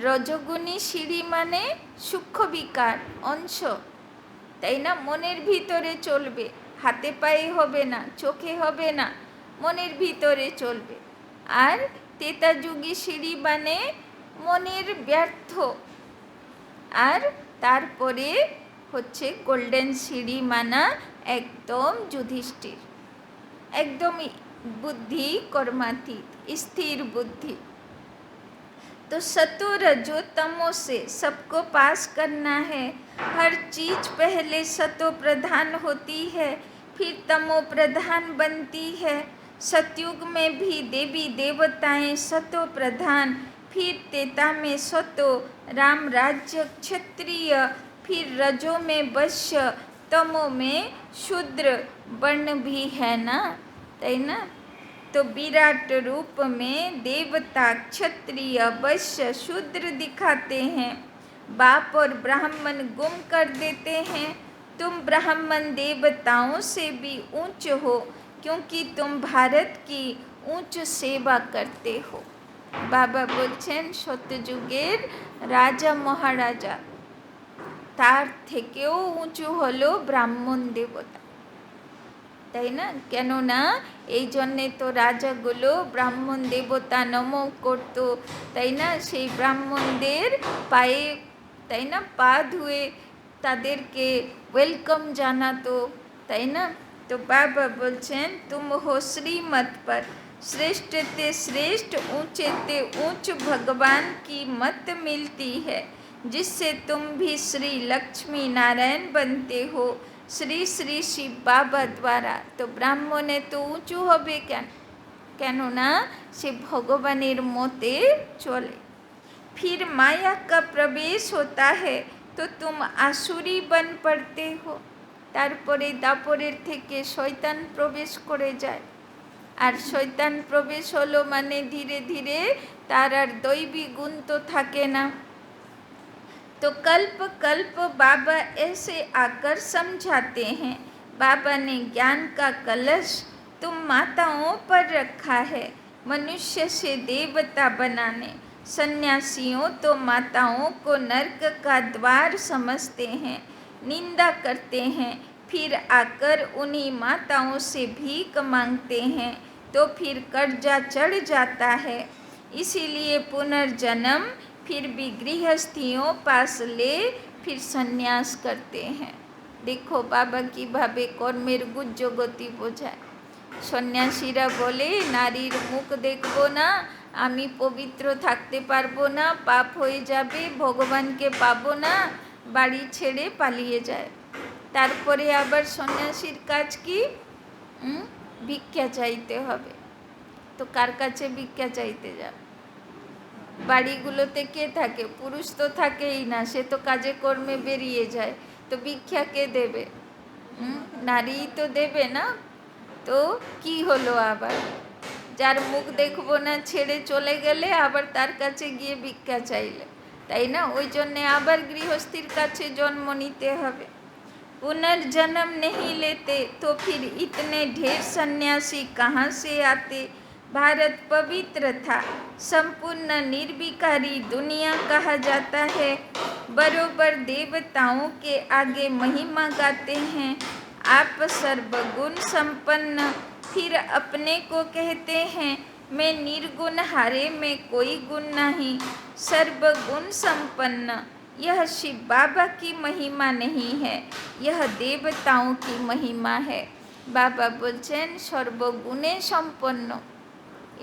রজোগুণী সিঁড়ি মানে সূক্ষ্ম বিকার অংশ, তাই না? মনের ভিতরে চলবে, হাতে পায়ে হবে না, চোখে হবে না, মনের ভিতরে চলবে। আর তেতাযুগী সিঁড়ি মানে মনের ব্যর্থ, আর তারপরে হচ্ছে গোল্ডেন সিঁড়ি মানা একদম যুধিষ্ঠির, একদমই बुद्धि कर्मातीत स्थिर बुद्धि। तो सतो रजो तमो से सबको पास करना है। हर चीज पहले सतो प्रधान होती है, फिर तमो प्रधान बनती है। सतयुग में भी देवी देवताएं सतो प्रधान, फिर तेता में सतो राम राज्य क्षत्रिय, फिर रजो में वैश्य, तमो में शूद्र वर्ण भी है ना, तय ना? तो विराट रूप में देवता क्षत्रिय वैश्य शूद्र दिखाते हैं। बाप और ब्राह्मण गुम कर देते हैं। तुम ब्राह्मण देवताओं से भी ऊंच हो, क्योंकि तुम भारत की ऊंच सेवा करते हो। बाबा बोलছেন সত্যযুগের রাজা মহারাজা তার থেকেও উঁচু হলো ব্রাহ্মণ দেবতা, তাই না? কেননা এই জন্যে তো রাজাগুলো ব্রাহ্মণ দেবতা নম করতো, তাই না? সেই ব্রাহ্মণদের পায়ে, তাই না, পা ধুয়ে তাদেরকে ওয়েলকাম জানাতো, তাই না? তো বাবা বলছেন তুম হো শ্রীমত पर श्रेष्ठ ते श्रेष्ठ ऊंचे ते ऊंच भगवान की मत मिलती है, जिससे तुम भी श्री लक्ष्मी नारायण बनते हो श्री श्री शिव बाबा द्वारा। तो ब्राह्मणे तो उঁচু হবে কেননা সে ভগবানের মতে চলে। फिर माया का प्रवेश होता है तो तुम आसुरी बन पड़ते हो। তারপরে দাপরের থেকে শয়তান প্রবেশ করে যায়, আর শয়তান প্রবেশ হলো মানে ধীরে ধীরে তার আর দৈবী গুণ তো থাকে না। तो कल्प कल्प बाबा ऐसे आकर समझाते हैं, बाबा ने ज्ञान का कलश तुम माताओं पर रखा है मनुष्य से देवता बनाने। सन्यासियों तो माताओं को नर्क का द्वार समझते हैं, निंदा करते हैं, फिर आकर उन्हीं माताओं से भीख मांगते हैं तो फिर कर्जा चढ़ जाता है। इसीलिए पुनर्जन्म फिर भी गृहस्थियों पास ले फिर संन्यास करते हैं। देखो बाबा কিভাবে কর্মের গুজ্জ গতি বোঝায়। সন্ন্যাসীরা বলে নারীর মুখ দেখবো না, আমি পবিত্র থাকতে পারবো না, পাপ হয়ে যাবে, ভগবানকে পাবো না, বাড়ি ছেড়ে পালিয়ে যায়। তারপরে আবার সন্ন্যাসীর কাজ কি? ভিক্ষা চাইতে হবে। তো কার কাছে ভিক্ষা চাইতে যাবে? বাড়িগুলোতে কে থাকে? পুরুষ তো থাকেই না, সে তো কাজে কর্মে বেরিয়ে যায়, তো ভিক্ষা কে দেবে? নারী তো দেবে না। তো কি হলো আবার? যার মুখ দেখবো না ছেড়ে চলে গেলে আবার তার কাছে গিয়ে ভিক্ষা চাইলে, তাই না? ওই জন্যে আবার গৃহস্থীর কাছে জন্ম নিতে হবে। पुनर्जन्म नहीं लेते तो फिर इतने ढेर सन्यासी कहाँ से आते। भारत पवित्र था, संपूर्ण निर्विकारी दुनिया कहा जाता है, बरोबर देवताओं के आगे महिमा गाते हैं। आप सर्वगुण संपन्न फिर अपने को कहते हैं मैं निर्गुण, हारे में कोई गुण नहीं। सर्वगुण संपन्न यह शिव बाबा की महिमा नहीं है, यह देवताओं की महिमा है। बाबा बोलছেন সর্বগুণে সম্পন্ন,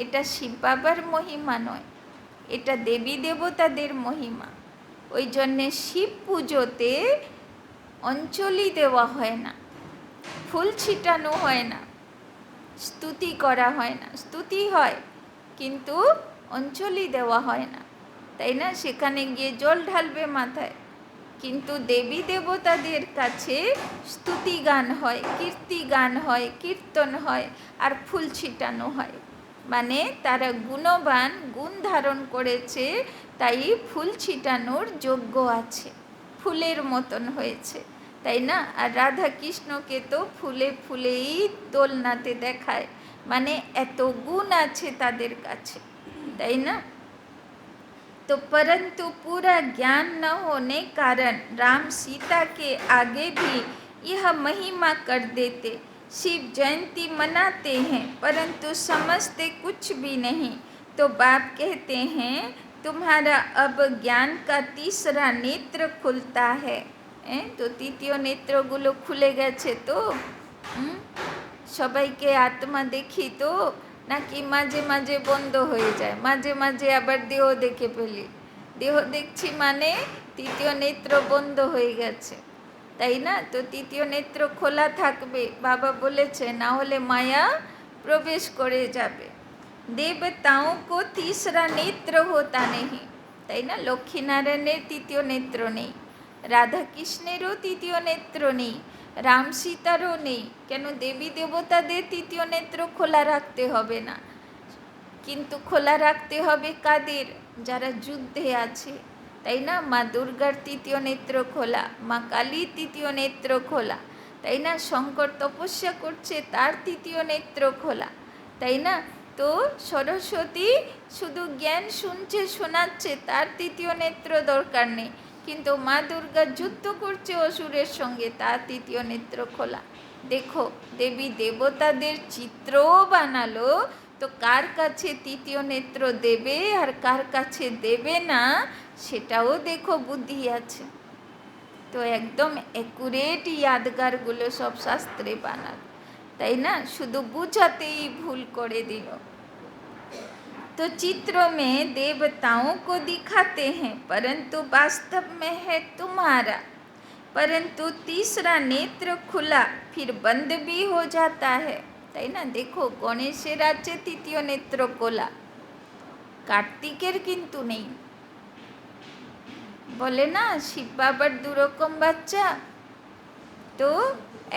এটা শিব বাবার মহিমা নয়, এটা দেবী দেবতাদের মহিমা। ওই জন্যে শিব পুজোতে অঞ্জলি দেওয়া হয় না, ফুল ছিটানো হয় না, স্তুতি করা হয় না। স্তুতি হয় কিন্তু অঞ্জলি দেওয়া হয় না, তাই না? সেখানে গিয়ে জল ঢালবে মাথায়, কিন্তু দেবী দেবতাদের কাছে স্তুতি গান হয়, কীর্তি গান হয়, কীর্তন হয় আর ফুল ছিটানো হয়। মানে তারা গুণবান, গুণ ধারণ করেছে, তাই ফুল ছিটানোর যোগ্য আছে, ফুলের মতন হয়েছে, তাই না? আর রাধা কৃষ্ণকে তো ফুলে ফুলেই দোলনাতে দেখায়, মানে এত গুণ আছে তাদের কাছে, তাই না? तो परंतु पूरा ज्ञान न होने कारण राम सीता के आगे भी यह महिमा कर देते। शिव जयंती मनाते हैं परंतु समझते कुछ भी नहीं। तो बाप कहते हैं तुम्हारा अब ज्ञान का तीसरा नेत्र खुलता है। तो तृतीय नेत्रगुलो खुले গেছে তো? সবাইকে আত্মা দেখি তো, নাকি মাঝে মাঝে বন্ধ হয়ে যায়, মাঝে মাঝে আবার দেহ দেখে ফেলি? দেহ দেখছি মানে তৃতীয় নেত্র বন্ধ হয়ে গেছে, তাই না? তো তৃতীয় নেত্র খোলা থাকবে, বাবা বলেছে, না হলে মায়া প্রবেশ করে যাবে। দেবতাओं को तीसरा नेत्र होता नहीं, তাই না? লক্ষ্মীনারায়ণের তৃতীয় নেত্র নেই, রাধাকৃষ্ণেরও তৃতীয় নেত্র নেই, রাম সীতারও নেই। কেন? দেবী দেবতাদের তৃতীয় নেত্র খোলা রাখতে হবে না, কিন্তু খোলা রাখতে হবে কাদের? যারা যুদ্ধে আছে, তাই না? মা দুর্গার তৃতীয় নেত্র খোলা, মা কালীর তৃতীয় নেত্র খোলা, তাই না? শঙ্কর তপস্যা করছে, তার তৃতীয় নেত্র খোলা, তাই না? তো সরস্বতী শুধু জ্ঞান শুনছে, শোনাচ্ছে, তার তৃতীয় নেত্র দরকার নেই, কিন্তু মা দুর্গা যুদ্ধ করছে অসুরের সঙ্গে, তার তৃতীয় নেত্র খোলা। দেখো দেবী দেবতাদের চিত্রও বানালো, তো কার কাছে তৃতীয় নেত্র দেবে আর কার কাছে দেবে না সেটাও দেখো বুদ্ধি আছে। তো একদম অ্যাকুরেট ইয়াদগারগুলো সব শাস্ত্রে বানাল, তাই না? শুধু বুঝাতেই ভুল করে দিল। तो चित्रों में देवताओं को दिखाते हैं परंतु वास्तव में है तुम्हारा। परंतु तीसरा नेत्र खुला फिर बंद भी हो जाता है, তাই না? দেখো গণেশের আছে তৃতীয় নেত্র খোলা, কার্তিকের কিন্তু নেই। বলে না শিব বাবার দুরকম বাচ্চা, তো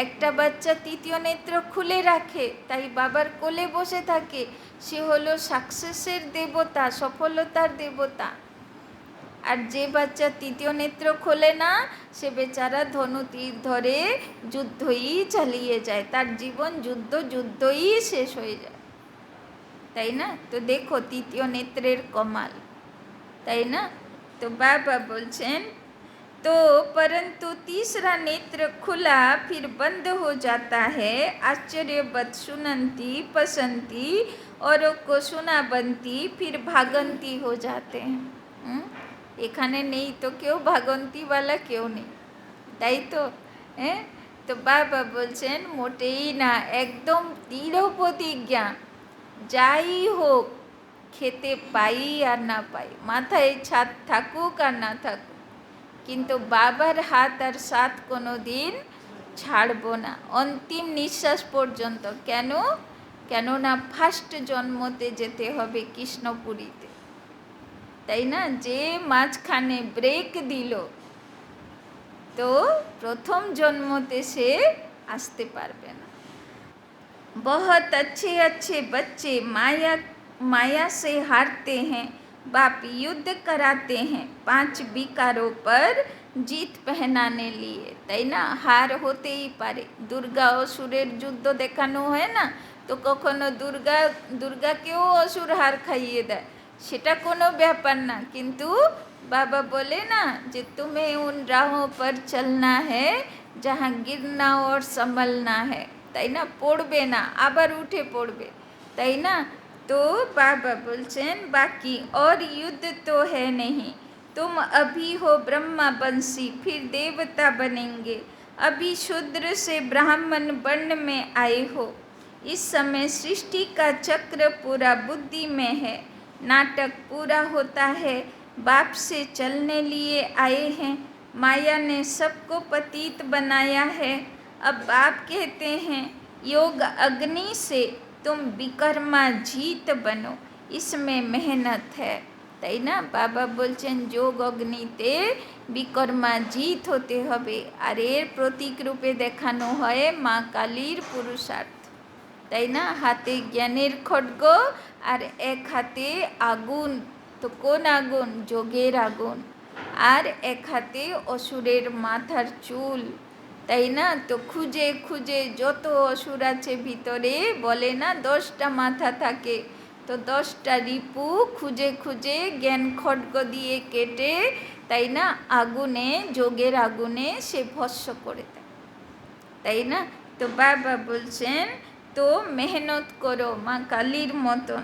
একটা বাচ্চা তৃতীয় নেত্র খুলে রাখে, তাই বাবার কোলে বসে থাকে, সে হলো সাকসেসের দেবতা, সফলতার দেবতা। আর যে বাচ্চা তৃতীয় নেত্র খোলে না, সে বেচারা ধনু তীর ধরে যুদ্ধই চালিয়ে যায়, তার জীবন যুদ্ধই শেষ হয়ে যায়, তাই না? তো দেখো তৃতীয় নেত্রের কমাল, তাই না? তো বাবা বলছেন तो परंतु तीसरा नेत्र खुला फिर बंद हो जाता है, आश्चर्यवत सुनती पसंती औरों को सुना बनती फिर भागंती हो जाते हैं। এখানে নেই তো কেউ ভাগন্তিওয়ালা কেউ নেই, তাই তো? হ্যাঁ, তো বাবা বলছেন মোটেই না, একদম দৃঢ় প্রতিজ্ঞা, যাই হোক, খেতে পাই আর না পাই, মাথায় ছাদ থাকুক আর না থাকুক, কিন্তু বাবার হাত আর সাথ কোনো দিন ছাড়ব না, অন্তিম নিঃশ্বাস পর্যন্ত। কেননা ফার্স্ট জন্মতে যেতে হবে কৃষ্ণপুরীতে, তাই না? যে মাঝখানে ব্রেক দিল, তো প্রথম জন্মতে সে আসতে পারবে না। बहुत अच्छे अच्छे बच्चे माया से हारते हैं, बाप युद्ध कराते हैं 5 विकारों पर जीत पहनाने लिए, তাই না? হার হতেই পারে, দুর্গা অসুরের যুদ্ধ দেখানো হয় না, তো কখনো দুর্গাকেও অসুর হার খাইয়ে দেয়, সেটা কোনো ব্যাপার না, কিন্তু বাবা বলে না যে তুমি উন রাहों पर चलना है जहाँ गिरना और संभलना है, তাই না? পড়বে না, আবার উঠে পড়বে, তাই না? तो बाबा बोलছেন बाकी और युद्ध तो है नहीं, तुम अभी हो ब्रह्मा बंसी फिर देवता बनेंगे, अभी शूद्र से ब्राह्मण वर्ण में आए हो, इस समय सृष्टि का चक्र पूरा बुद्धि में है, नाटक पूरा होता है, बाप से चलने लिए आए हैं, माया ने सबको पतित बनाया है, अब बाप कहते हैं योग अग्नि से तुम विकर्मा जीत बनो, इसमें मेहनत है, তাই না? বাবা বলছেন যোগ অগ্নিতে বিকর্মা জিত হতে হবে, আর এর প্রতীক রূপে দেখানো হয় মা কালীর পুরুষার্থ, তাই না? হাতে জ্ঞানের খড়গ আর এক হাতে আগুন, তো কোন আগুন? যোগের আগুন, আর এক হাতে অসুরের মাথার চুল, তাই না? তো খুঁজে খুঁজে যত অসুর আছে ভিতরে, বলে না 10টা মাথা থাকে, তো 10টা রিপু খুঁজে খুঁজে জ্ঞান খড়গ দিয়ে কেটে, তাই না, আগুনে, যোগের আগুনে সে ভস্ম করে দেয়, তাই না? তো বাবা বলছেন তো মেহনত করো মা কালীর মতন,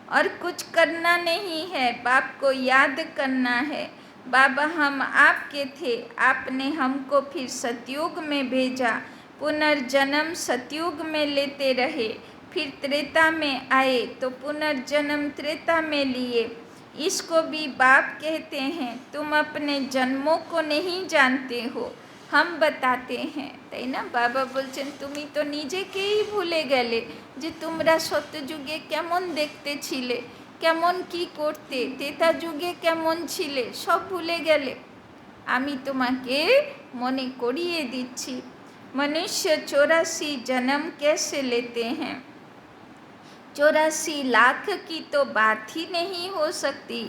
और कुछ करना नहीं है, बाप को याद करना है, बाबा हम आपके थे, आपने हमको फिर सतयुग में भेजा, पुनर्जन्म सतयुग में लेते रहे, फिर त्रेता में आए तो पुनर्जन्म त्रेता में लिए, इसको भी बाप कहते हैं, तुम अपने जन्मों को नहीं जानते हो, हम बताते हैं, তাই না? বাবা বলছেন তুমি তো নিজেকেই ভুলে গেলে যে তোমরা সত্যযুগে কেমন দেখতে ছিলে, কেমন কি করতে, त्रेता যুগে কেমন ছিলে, সব ভুলে গেলে, আমি তোমাকে মনে করিয়ে দিচ্ছি। मनुष्य 84 जन्म कैसे लेते हैं, 84 लाख की तो बात ही नहीं हो सकती,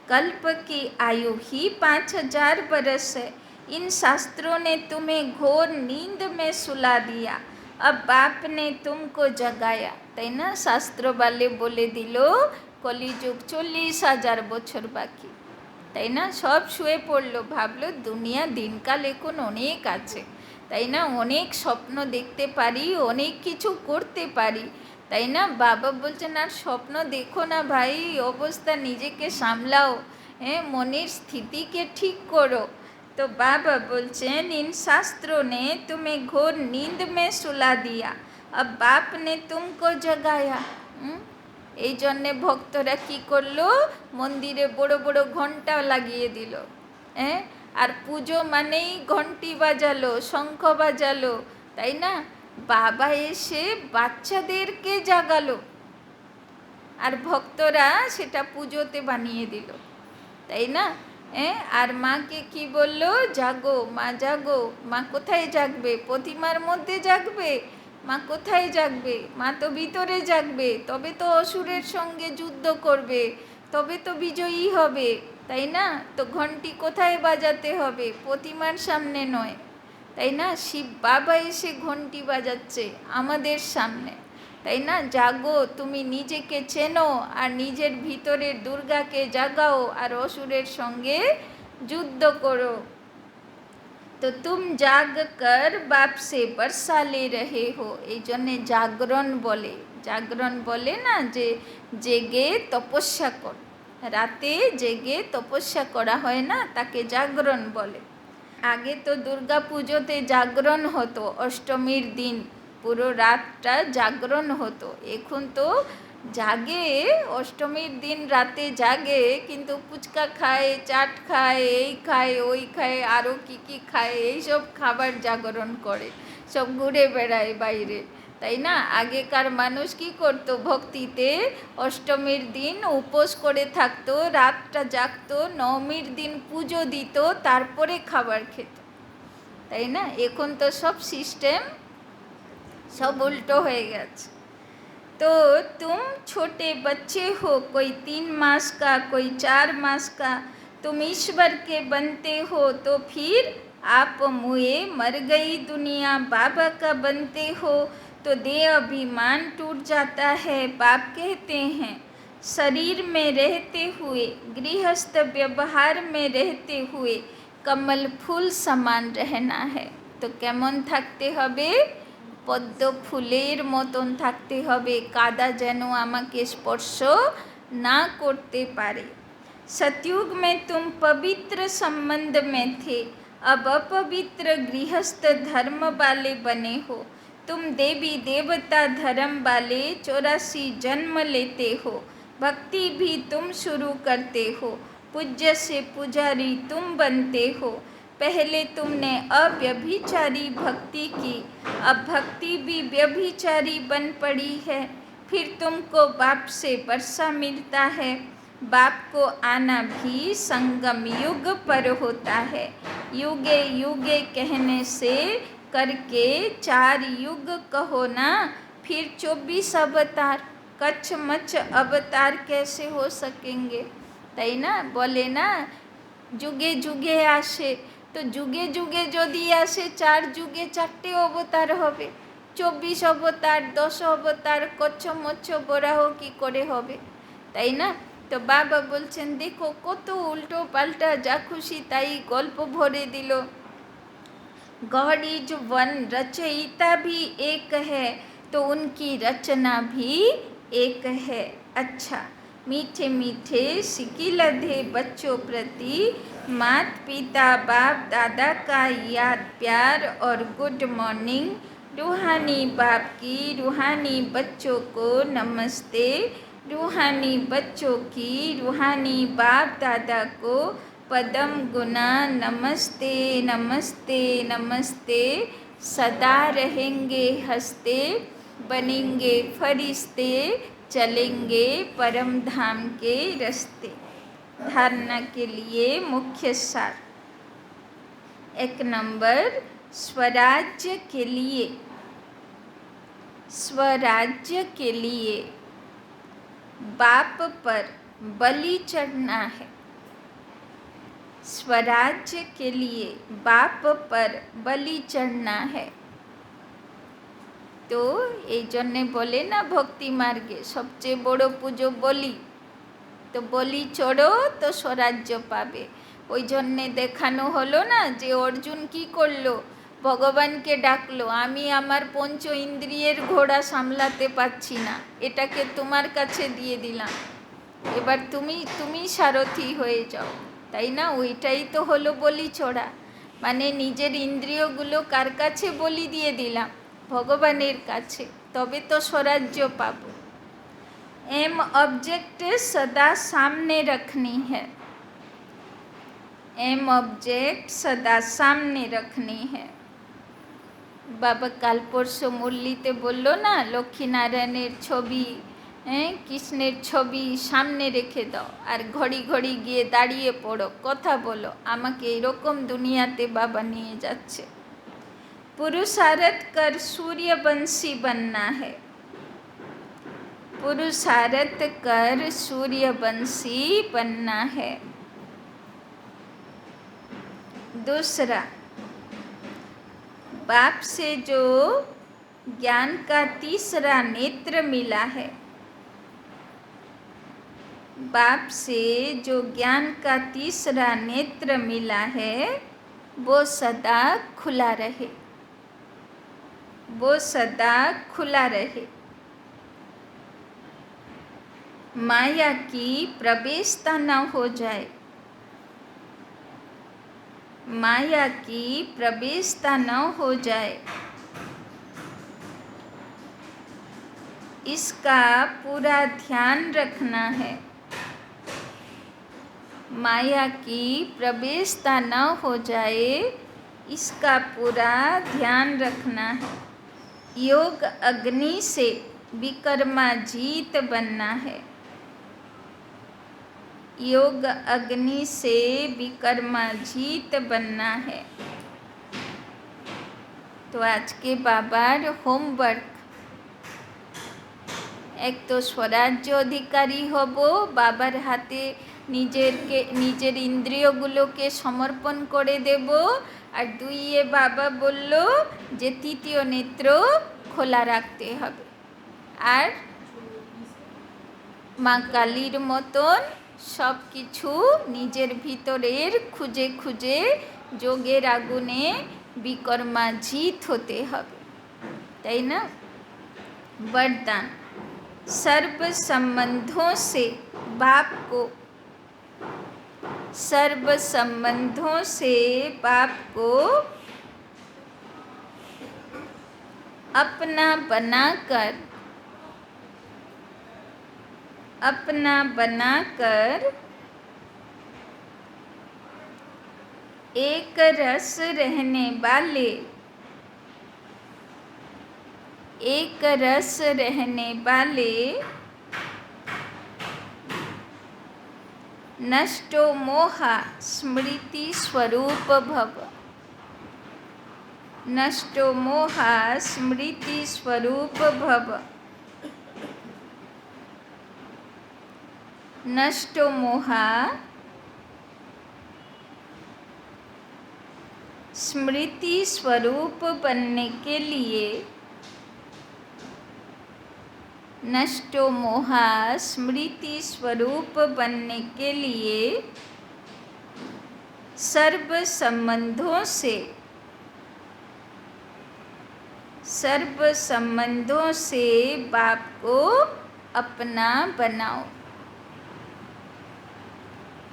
कल्प की आयु ही 5000 बरस है, इन शास्त्रों ने तुम्हें घोर नींद में सुला दिया, अब बाप ने तुमको जगाया, তাই না? শাস্ত্র বালে বলে দিল কলিযুগ 40,000 বছর বাকি, তাই না? সব শুয়ে পড়লো, ভাবলো দুনিয়া দিনকাল এখন অনেক আছে, তাই না? অনেক স্বপ্ন দেখতে পারি, অনেক কিছু করতে পারি, তাই না? বাবা বলছেন আর স্বপ্ন দেখো না ভাই, অবস্থা নিজেকে সামলাও, হ্যাঁ, মনের স্থিতিকে ঠিক করো। तो बाबा बोलছেন इन शास्त्रों ने तुम्हें घोर नींद में सुला दिया, अब बाप ने तुमको जगाया। এই জন্যে ভক্তরা কী করলো, মন্দিরে বড় বড় ঘণ্টা লাগিয়ে দিল, হ্যাঁ, আর পুজো মানেই ঘন্টি বাজালো, শঙ্খ বাজালো, তাই না? বাবা এসে বাচ্চাদেরকে জাগালো, আর ভক্তরা সেটা পুজোতে বানিয়ে দিল, তাই না? আর মাকে কি বললো, জাগো মা জাগো। মা কোথায় জাগবে? প্রতিমার মধ্যে জাগবে? মা কোথায় জাগবে? মা তো ভিতরে জাগবে, তবে তো অসুরের সঙ্গে যুদ্ধ করবে, তবে তো বিজয়ী হবে, তাই না? তো ঘন্টি কোথায় বাজাতে হবে? প্রতিমার সামনে নয়, তাই না? শিব বাবা এসে ঘন্টি বাজাচ্ছে আমাদের সামনে, তাই না? জাগো, তুমি নিজেকে চেনো আর নিজের ভিতরের দুর্গাকে জাগাও আর অসুরের সঙ্গে যুদ্ধ করো। তো তুম জাগ কর বাপ সে বর্ষা লে রহে হো, এই জন্যে জাগরণ বলে। জাগরণ বলে না যে জেগে তপস্যা কর, রাতে জেগে তপস্যা করা হয় না, তাকে জাগরণ বলে। আগে তো দুর্গা পুজোতে জাগরণ হতো, অষ্টমীর দিন পুরো রাতটা জাগরণ হতো। এখন তো জাগে, অষ্টমীর দিন রাতে জাগে, কিন্তু ফুচকা খায়, চাট খায়, এই খায়, ওই খায়, আরও কী কী খায়, এইসব খাবার জাগরণ করে, সব ঘুরে বেড়ায় বাইরে, তাই না? আগেকার মানুষ কি করতো? ভক্তিতে অষ্টমীর দিন উপোস করে থাকতো, রাতটা জাগতো, নবমীর দিন পুজো দিত, তারপরে খাবার খেত, তাই না? এখন তো সব সিস্টেম सब उल्टो हो गया। तो तुम छोटे बच्चे हो, कोई 3 मास का, कोई 4 मास का, तुम ईश्वर के बनते हो, तो फिर आप मुए मर गई दुनिया बाबा का बनते हो, तो देह अभिमान टूट जाता है। बाप कहते हैं शरीर में रहते हुए, गृहस्थ व्यवहार में रहते हुए कमल फूल समान रहना है। तो केमन থাকতে হবে? পদ্ম ফুলের মতন থাকতে হবে, কাদা যেন আমাকে স্পর্শ না করতে পারে। सतयुग में तुम पवित्र संबंध में थे, अब अपवित्र गृहस्थ धर्म वाले बने हो। तुम देवी देवता धर्म वाले 84 जन्म लेते हो। भक्ति भी तुम शुरू करते हो, पूज्य से पुजारी तुम बनते हो। पहले तुमने अव्यभिचारी भक्ति की, अब भक्ति भी व्यभिचारी बन पड़ी है। फिर तुमको बाप से वर्षा मिलता है। बाप को आना भी संगम युग पर होता है। युगे युगे कहने से करके 4 युग कहो ना, फिर 24 अवतार, कच्छ मच्छ अवतार कैसे हो सकेंगे? তাই না? বলে না যুগে যুগে আসে, তো যুগে যুগে যদি আসে 4 যুগে 4টে অবতার হবে, 24 অবতার, 10 অবতার, কচ্ছ মচ্ছ বরাহ কী করে হবে, তাই না? তো বাবা বলছেন দেখো কত উল্টো পাল্টা যা খুশি তাই গল্প ভরে দিল। गॉड इज वन, रचयिता भी एक है, तो उनकी रचना भी एक है। अच्छा, मीठे मीठे सिक्की लधे बच्चों प्रति मात पिता बाप दादा का याद प्यार और गुड मॉर्निंग। रूहानी बाप की रूहानी बच्चों को नमस्ते, रूहानी बच्चों की रूहानी बाप दादा को पदम गुना नमस्ते नमस्ते नमस्ते। सदा रहेंगे हंसते, बनेंगे फरिश्ते, चलेंगे परम धाम के रास्ते। धारणा के लिए मुख्य सार। 1 नंबर, स्वराज्य के लिए, स्वराज्य के लिए बाप पर बलि चढ़ना है। स्वराज्य के लिए बाप पर बलि चढ़ना है। তো এই জন্যে বলে না ভক্তি মার্গে সবচেয়ে বড় পুজো বলি, তো বলি চড়ো তো স্বরাজ্য পাবে। ওই জন্যে দেখানো হলো না যে অর্জুন কি করলো, ভগবানকে ডাকলো, আমি আমার পঞ্চ ইন্দ্রিয়ের ঘোড়া সামলাতে পারছি না, এটাকে তোমার কাছে দিয়ে দিলাম, এবার তুমি সারথি হয়ে যাও, তাই না? ওইটাই তো হলো বলি চড়া, মানে নিজের ইন্দ্রিয়গুলো কার কাছে বলি দিয়ে দিলাম? ভগবানের কাছে, তবে তো স্বরাজ্য পাব। एम ऑब्जेक्ट सदा सामने रखनी है, एम ऑब्जेक्ट सदा सामने रखनी है। বাবা কাল পরশু মুরলিতে বললো না লক্ষ্মীনারায়ণের ছবি কৃষ্ণের ছবি সামনে রেখে দাও আর ঘড়ি ঘড়ি গিয়ে দাঁড়িয়ে পড়ো, কথা বলো, আমাকে এরকম দুনিয়াতে বাবা নিয়ে যাচ্ছে। पुरुषार्थ कर सूर्यवंशी बनना है, पुरुषार्थ कर सूर्यवंशी बनना है। दूसरा, बाप से जो ज्ञान का तीसरा नेत्र मिला है, बाप से जो ज्ञान का तीसरा नेत्र मिला है वो सदा खुला रहे, वो सदा खुला रहे। माया की प्रवेशता न हो जाए, माया की प्रवेशता न हो जाए, इसका पूरा ध्यान रखना है। माया की प्रवेशता न हो जाए, इसका पूरा ध्यान रखना है। योग अग्नि से विकर्माजीत बनना है, योग अग्नि से विकर्माजीत बनना है। तो आज के बाबार होमवर्क, एक तो स्वराज्य अधिकारी हब, बाबार हाथे নিজের ইন্দ্রিয়গুলোকে সমর্পণ করে দেব। আর দুইয়ে বাবা বলল যে তৃতীয় নেত্র খোলা রাখতে হবে। আর মা কালীর মতন সব কিছু নিজের ভিতরের খুঁজে খুঁজে যোগের আগুনে বিকর্মাজিত হতে হবে, তাই না? वरदान, सर्व संबंधों से बाप को, सर्व संबंधों से बाप को अपना बनाकर, अपना बनाकर एक रस रहने वाले, एक रस रहने वाले नष्टो मोहा स्मृति स्वरूप भव, नष्टो मोहा स्मृति स्वरूप भव, नष्टो मोहा स्मृति स्वरूप बनने के लिए, नष्टो मोहा स्मृति स्वरूप बनने के लिए सर्व संबंधों से, सर्व संबंधों से बाप को अपना बनाओ,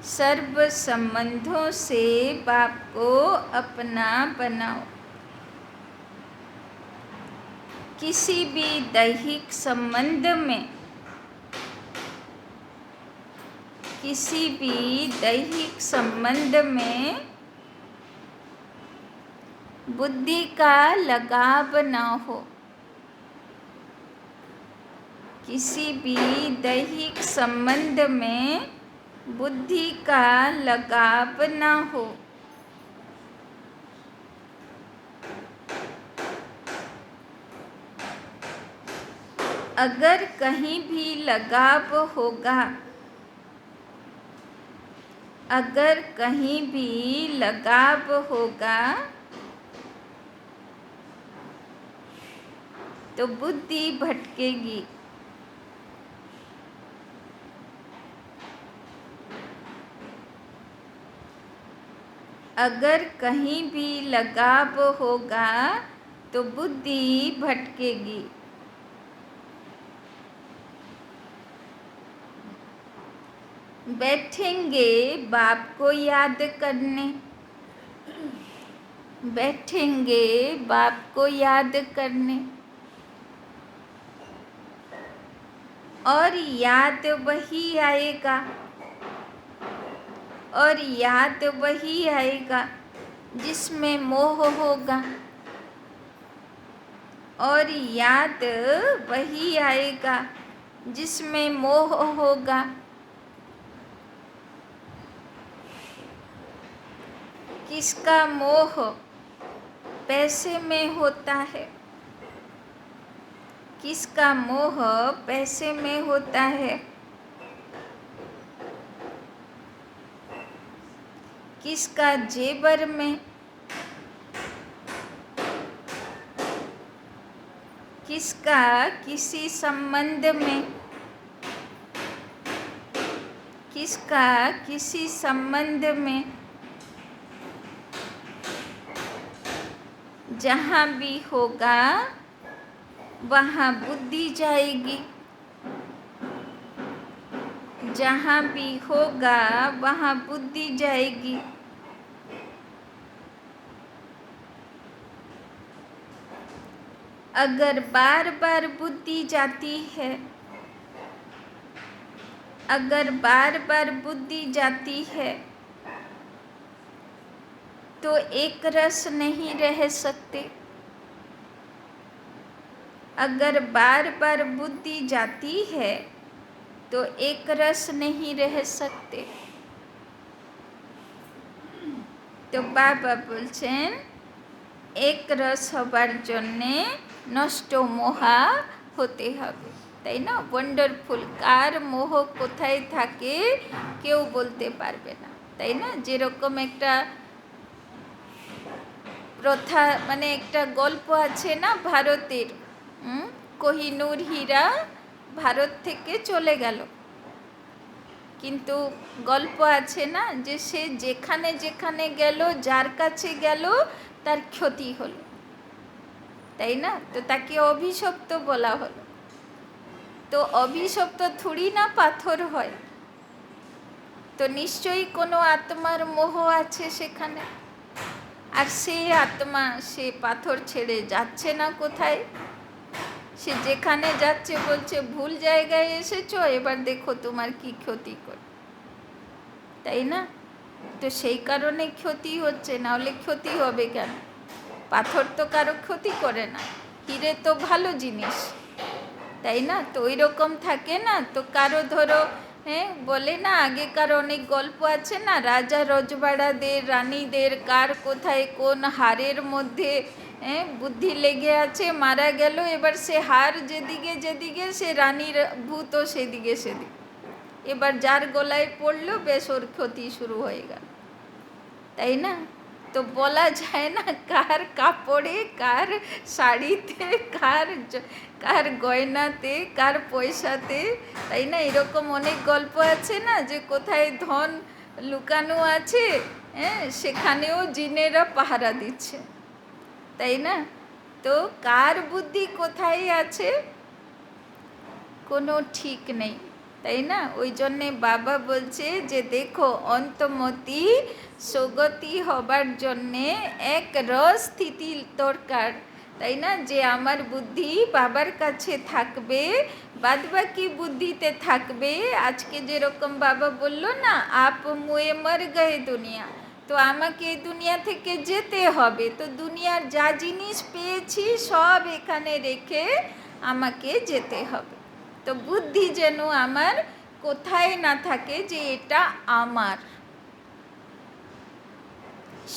सर्व संबंधों से बाप को अपना बनाओ। किसी भी दैहिक संबंध में, किसी भी दैहिक संबंध में बुद्धि का लगाव न हो, किसी भी दैहिक संबंध में बुद्धि का लगाव न हो। अगर कहीं भी लगाव होगा, अगर कहीं भी लगाव होगा तो बुद्धि भटकेगी, अगर कहीं भी लगाव होगा तो बुद्धि भटकेगी। बैठेंगे बाप को याद करने, बैठेंगे बाप को याद करने, और याद वही आएगा, और याद वही आएगा जिसमें मोह होगा, और याद वही आएगा जिसमें मोह होगा। किसका मोह पैसे में होता है? किसका मोह पैसे में होता है? किसका जेवर में? किसका किसी संबंध में? किसका किसी संबंध में? जहाँ भी होगा वहाँ बुद्धि जाएगी। जहाँ भी होगा वहाँ बुद्धि जाएगी। अगर बार बार बुद्धि जाती है, अगर बार बार बुद्धि जाती है तो एक रस नहीं रह सकते। अगर बार बार बुद्धि जाती है तो एक रस नहीं रह सकते। तो बाबा बोलছেন एक रस হবার জন্যে নষ্ট মোহা হতে হবে, তাই না? ওয়ান্ডারফুল। কার মোহ কোথায় থাকে কেউ বলতে পারবে না, তাই না? যেরকম একটা প্রথা, মানে একটা গল্প আছে না ভারতের, কোহিনূর হীরা ভারত থেকে চলে গেল, কিন্তু গল্প আছে না যে সে যেখানে যেখানে গেল, যার কাছে গেল তার ক্ষতি হলো, তাই না? তো তাকে অভিশপ্ত বলা হলো। তো অভিশপ্ত থুড়ি না পাথর হয়, তো নিশ্চয়ই কোনো আত্মার মোহ আছে সেখানে। আর সে আত্মা সে পাথর ছেড়ে যাচ্ছে না কোথায়, সে যেখানে যাচ্ছে বলছে ভুল জায়গায় এসেছো, এবার দেখো তোমার কি ক্ষতি করে, তাই না? তো সেই কারণে ক্ষতি হচ্ছে, না হলে ক্ষতি হবে কেন? পাথর তো কারো ক্ষতি করে না, হিরে তো ভালো জিনিস, তাই না? তো ওই রকম থাকে না। তো কারো ধরো বলে না, আগেকার অনেক গল্প আছে না, রাজা রজবাড়াদের রানীদের কার কোথায় কোন হাড়ের মধ্যে বুদ্ধি লেগে আছে, মারা গেল, এবার সে হাড় যেদিকে যেদিকে সে রানীর ভূত সেদিকে সেদিকে, এবার যার গলায় পড়লো বেশ ওর ক্ষতি শুরু হয়ে গেল, তাই না? তো বলা যায় না কার কাপড়ে, কার শাড়িতে, কার গয়নাতে, কার পয়সাতে, তাই না? এরকম অনেক গল্প আছে না যে কোথায় ধন লুকানো আছে, সেখানেও জিনেরা পাহারা দিচ্ছে, তাই না? তো কার বুদ্ধি কোথায় আছে কোনো ঠিক নেই, তাই না? ওই জন্যে বাবা বলছে যে দেখো অন্তমতি স্বগতি হবার জন্যে এক রস স্থিতি দরকার, তাই না? যে আমার বুদ্ধি বাবার কাছে থাকবে, বাদবাকি বুদ্ধিতে থাকবে। আজকে যেরকম বাবা বলল না, আপ মুয়ে মর গয়ে দুনিয়া, তো আমাকে এই দুনিয়া থেকে যেতে হবে, তো দুনিয়ার যা জিনিস পেয়েছি সব এখানে রেখে আমাকে যেতে হবে। তো বুদ্ধি যেন আমার কোথায় না থাকে যে এটা আমার,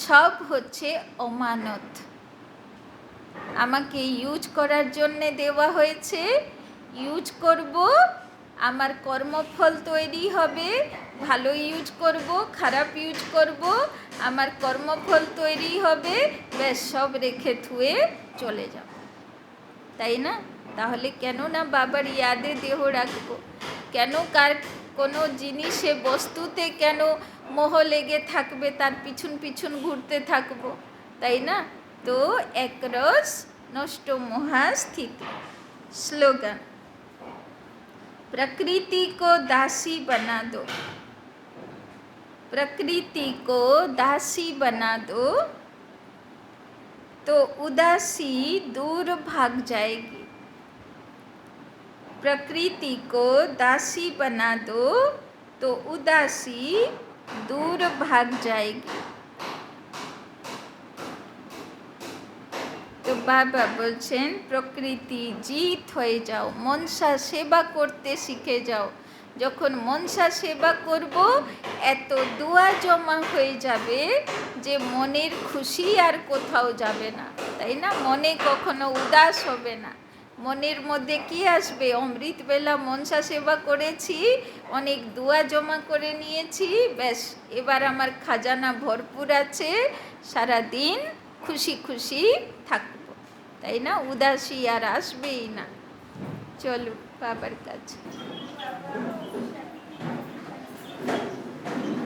সব হচ্ছে অমানত, আমাকে ইউজ করার জন্যে দেওয়া হয়েছে, ইউজ করব, আমার কর্মফল তৈরি হবে, ভালো ইউজ করব, খারাপ ইউজ করব, আমার কর্মফল তৈরি হবে, ব্যাস সব রেখে থুয়ে চলে যাব, তাই না? তাহলে কেন না বাবার ইয়াদে দেহ রাখবো? কেন কার কোনো জিনিসে বস্তুতে কেন মোহ লেগে থাকবে, তার পিছন পিছন ঘুরতে থাকবো, তাই না? তো একরস নষ্ট মোহা স্থিতি। স্লোগান, प्रकृति को दासी बना दो, प्रकृति को दासी बना दो तो उदासी दूर भाग जाएगी। प्रकृति को दासी बना दो तो उदासी दूर भाग जाएगी। তো বাবা বলছেন প্রকৃতি জিত হয়ে যাও, মনসা সেবা করতে শিখে যাও। যখন মনসা সেবা করব এত দোয়া জমা হয়ে যাবে যে মনের খুশি আর কোথাও যাবে না, তাই না? মনে কখনো উদাস হবে না। মনের মধ্যে কি আসবে? অমৃতবেলা মনসা সেবা করেছি, অনেক দোয়া জমা করে নিয়েছি, ব্যাস এবার আমার খাজানা ভরপুর আছে, সারাদিন খুশি খুশি থাকবো, তাই না? উদাসী আর আসবেই না। চলো বাবার কাছে।